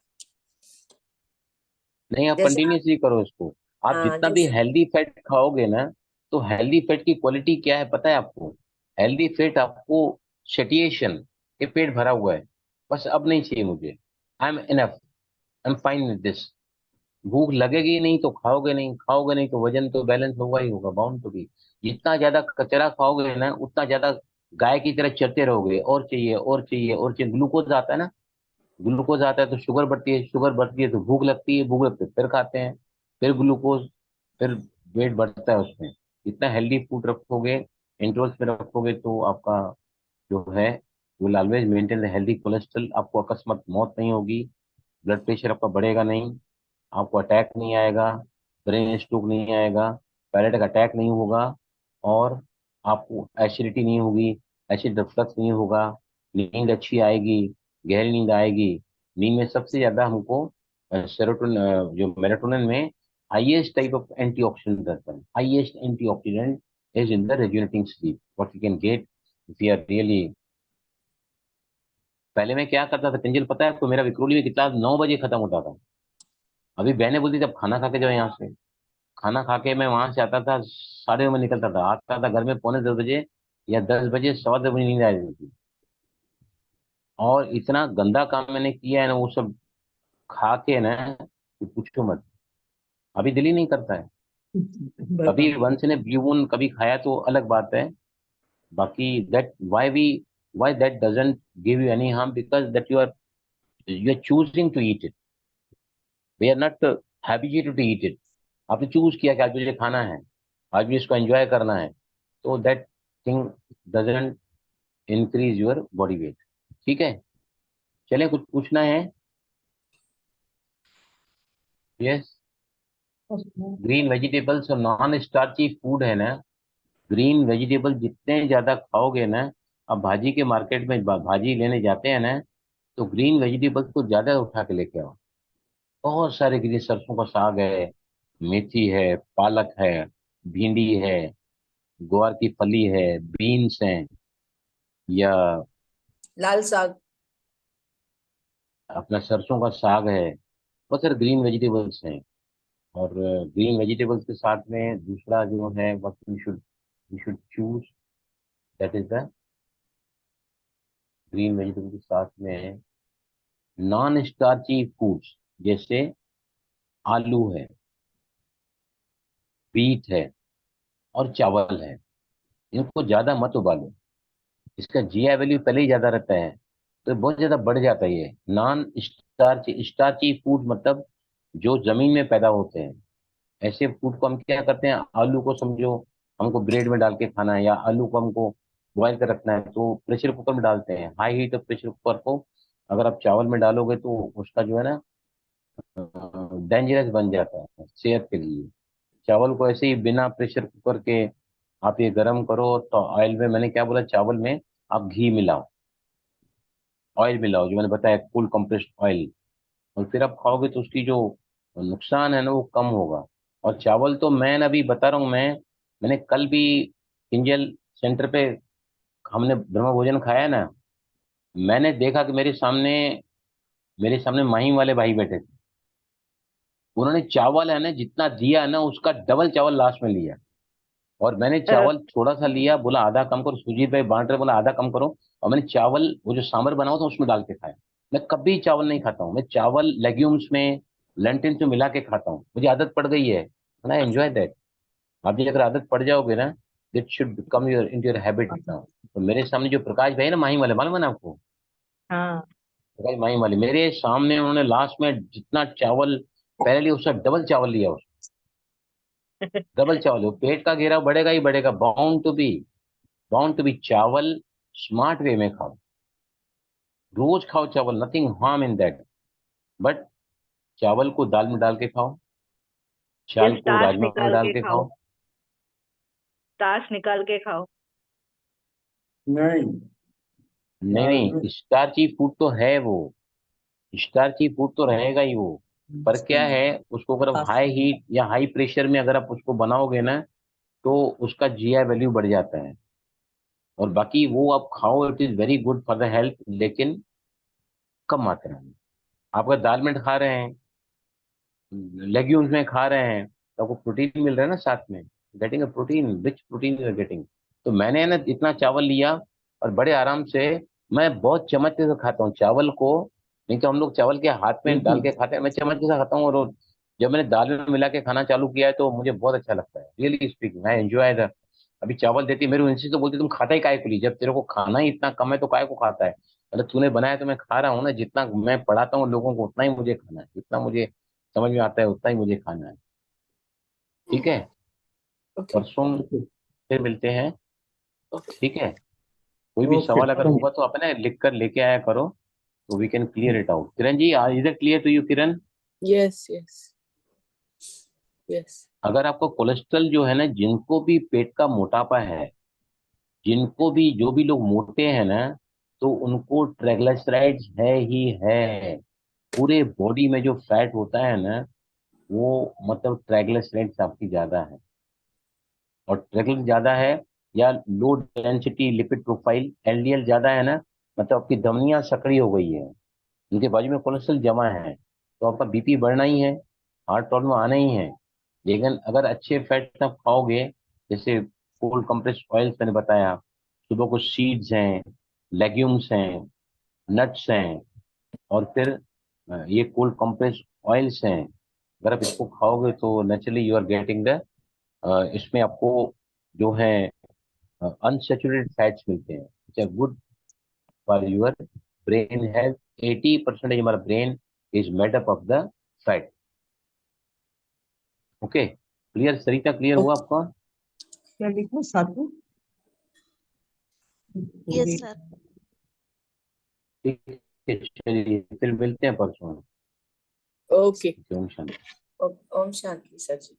नहीं, आप जैसे आप, कंटिन्यूसली करो इसको। आप हाँ जितना भी जैसे, हेल्दी फैट खाओगे ना, तो हेल्दी फैट की क्वालिटी क्या है पता है आपको? हेल्दी फैट आपको सेटिएशन, ये पेट भरा हुआ है, बस अब नहीं चाहिए मुझे, I am enough, I am fine with this. भूख लगेगी नहीं तो खाओगे नहीं, खाओगे नहीं तो वजन तो बैलेंस होगा ही होगा, बाउंड टू बी। जितना ज्यादा कचरा खाओगे ना, उतना ज्यादा गाय की तरह चलते रहोगे, और चाहिए और चाहिए और चाहिए। ग्लूकोज आता है ना, ग्लूकोज आता है तो शुगर बढ़ती है, शुगर बढ़ती है तो भूख लगती है, भूख लगती है फिर खाते हैं, फिर ग्लूकोज, फिर वेट बढ़ता है उसमें। जितना हेल्दी फूड रखोगे, इंटरवल्स में रखोगे, तो आपका जो है, will always maintain the healthy cholesterol. आपको अकस्मात मौत नहीं होगी, ब्लड प्रेशर आपका बढ़ेगा नहीं, आपको अटैक नहीं आएगा, ब्रेन स्ट्रोक नहीं आएगा, पैरालिटिक अटैक नहीं होगा, और आपको एसिडिटी नहीं होगी, एसिड रिफ्लक्स नहीं होगा, नींद अच्छी आएगी, गहरी नींद आएगी। नींद में सबसे ज्यादा हमको सेरोटोनिन, जो मेलाटोनिन में हाईएस्ट टाइप ऑफ एंटीऑक्सीडेंट रहता है, highest antioxidant is in the rejuvenating sleep, what you can get if you are really. पहले मैं क्या करता था कंजल, पता है आपको? मेरा विक्रोली में कितना 9 बजे खत्म होता था। अभी बहनें बोलती जब खाना खा के जाओ यहाँ से, खाना खा के मैं वहां से आता था, 9:30 में निकलता था, आता था घर में पौने 10 बजे या 10 बजे, 10:15 नींद आ जाती थी। और इतना गंदा काम मैंने किया है ना वो सब खा के ना, कि पूछो मत। अभी दिल ही नहीं करता है। कभी वंस इन ब्लू मून कभी खाया तो अलग बात है, बाकी that why that doesn't give you any harm, because that you are choosing to eat it. We are not habituated to eat it, आपने चूज किया कि आज मुझे खाना है, आज भी इसको एंजॉय करना है, तो that thing doesn't increase your body weight. ठीक है, चले कुछ पूछना है? यस। ग्रीन वेजिटेबल्स और नॉन स्टार्ची फूड है ना, ग्रीन वेजिटेबल जितने ज्यादा खाओगे ना, अब भाजी के मार्केट में भाजी लेने जाते हैं ना, तो ग्रीन वेजिटेबल्स को ज्यादा उठा के लेके आओ। बहुत सारे ग्रीन, सरसों का साग है, मेथी है, पालक है, भिंडी है, ग्वार की फली है, बीन्स हैं, या लाल साग। अपना सरसों का साग है, बहुत सारे ग्रीन वेजिटेबल्स हैं। और ग्रीन वेजिटेबल्स के साथ में दूसरा जो है what we should choose, that is the green vegetable के साथ में नॉन स्टार्ची फूड्स, जैसे आलू है, बीट है, और चावल है। इनको ज्यादा मत उबालो, इसका जीआई वैल्यू पहले ही ज्यादा रहता है, तो बहुत ज्यादा बढ़ जाता है ये। नॉन स्टार्ची, स्टार्ची फूड मतलब जो जमीन में पैदा होते हैं, ऐसे फूड को हम क्या करते हैं, आलू को समझो हमको ब्रेड में डाल के खाना है, या आलू को हमको बॉयल कर रखना है, तो प्रेशर कुकर में डालते हैं, हाई हीट प्रेशर कुकर को अगर आप चावल में डालोगे तो उसका जो है ना डेंजरस बन जाता है सेहत के लिए। चावल को ऐसे ही बिना प्रेशर कुकर के आप ये गर्म करो, तो ऑयल में, मैंने क्या बोला, चावल में आप घी मिलाओ, ऑयल मिलाओ, जो मैंने बताया कूल कंप्रेस्ड ऑयल, और फिर आप खाओगे तो उसकी जो नुकसान है ना वो कम होगा। और चावल तो मैं अभी बता रहा हूँ, मैंने कल भी किंजल सेंटर पे हमने ब्रह्म भोजन खाया ना, मैंने देखा कि मेरे सामने माही वाले भाई बैठे थे, उन्होंने चावल है ना जितना दिया ना उसका डबल चावल लास्ट में लिया, और मैंने चावल थोड़ा सा लिया, बोला आधा कम करो, सुजीत भाई बांट रहे, बोला आधा कम करो, और मैंने चावल वो जो सांबर बना हुआ था उसमें डाल के खाया। मैं कभी चावल नहीं खाता हूँ, मैं चावल लेग्यूम्स में, लेंटिल्स में मिला के खाता हूँ, मुझे आदत पड़ गई है, एंड आई एंजॉय दैट। आप भी अगर आदत पड़ जाओगे ना, that should become your in your habit now. तो मेरे सामने जो प्रकाश भाई है ना, माही वाले, मालूम है ना आपको, हाँ। प्रकाश माही वाले, मेरे सामने उन्होंने लास्ट में जितना चावल पहले लिया उसका डबल चावल लिया, डबल चावल, वो पेट का घेरा बढ़ेगा ही बढ़ेगा, बाउंड टू बी चावल, स्मार्ट वे में खाओ, रोज खाओ चावल, nothing harm in that, but चावल को दाल में डाल के खाओ, ये चावल को स्टार्च राजमा में निकाल डाल के के खाओ, खाओ। स्टार्च निकाल के खाओ। नहीं, नहीं दाल में नहीं, स्टार्ची फूड तो है वो, स्टार्ची फूड तो रहेगा ही वो, पर क्या है, उसको अगर आप हाई हीट या हाई प्रेशर में अगर आप उसको बनाओगे ना, तो उसका जीआई वैल्यू बढ़ जाता है। और बाकी वो आप खाओ, it is very good for the health, लेकिन कम मात्रा में। आप अगर दाल में खा रहे हैं, लेग्यूम्स में खा रहे हैं, तो आपको प्रोटीन मिल रहा है ना साथ में, getting a protein, which protein you are getting. तो मैंने ना इतना चावल लिया, और बड़े आराम से, मैं बहुत चम्मच से खाता हूँ चावल को, नहीं तो हम लोग चावल के हाथ में डाल के खाते हैं, मैं चम्मच के साथ खाता हूँ। और जब मैंने दाल में मिला के खाना चालू किया है तो मुझे बहुत अच्छा लगता है, really speaking I enjoy the. अभी चावल देती मेरे उनसे तो बोलती तुम खाता ही काय को, ली जब तेरे को खाना ही इतना कम है तो काय को खाता है, मतलब तूने बनाया तो मैं खा रहा हूँ ना, जितना मैं पढ़ाता हूँ लोगों को उतना ही मुझे खाना है, जितना मुझे समझ में आता है उतना ही मुझे खाना है। ठीक है, ओके परसों फिर मिलते हैं। ओके ठीक है, कोई भी ओके, सवाल अगर होगा तो अपने लिख कर लेके आया करो, तो we can clear it out. Kiran ji, is it clear to you Kiran? Yes yes yes अगर आपको कोलेस्ट्रॉल जो है ना, जिनको भी पेट का मोटापा है, जिनको भी, जो भी लोग मोटे हैं ना, तो उनको ट्राइग्लिसराइड्स है ही है। पूरे बॉडी में जो फैट होता है ना, वो मतलब ट्राइग्लिसराइड्स आपकी ज्यादा है, और ट्राइग्लिसराइड ज्यादा है, या low density lipid profile LDL ज्यादा है ना, मतलब आपकी धमनियां सक्रिय हो गई है, उनके बाजू में कोलेस्ट्रॉल जमा है, तो आपका बीपी बढ़ना ही है, हार्ट प्रॉब्लम आना ही है। लेकिन अगर अच्छे फैट्स आप खाओगे, जैसे कोल्ड कंप्रेस्ड ऑयल्स मैंने बताया, सुबह को सीड्स हैं, लेग्यूम्स हैं, नट्स हैं, और फिर ये कोल्ड कंप्रेस्ड ऑयल्स हैं, अगर आप इसको खाओगे तो naturally you are getting the, इसमें आपको जो है अनसेचुरेटेड फैट्स मिलते हैं, which are good for your brain health. 80% हमारा brain is made up of the fat. Okay, clear Sarita, clear हुआ आपका? क्या लिखूं सातू? Yes, sir. ठीक है, चलिए फिर मिलते हैं परसों। ओके। ओम शांति। ओम शांति सर जी।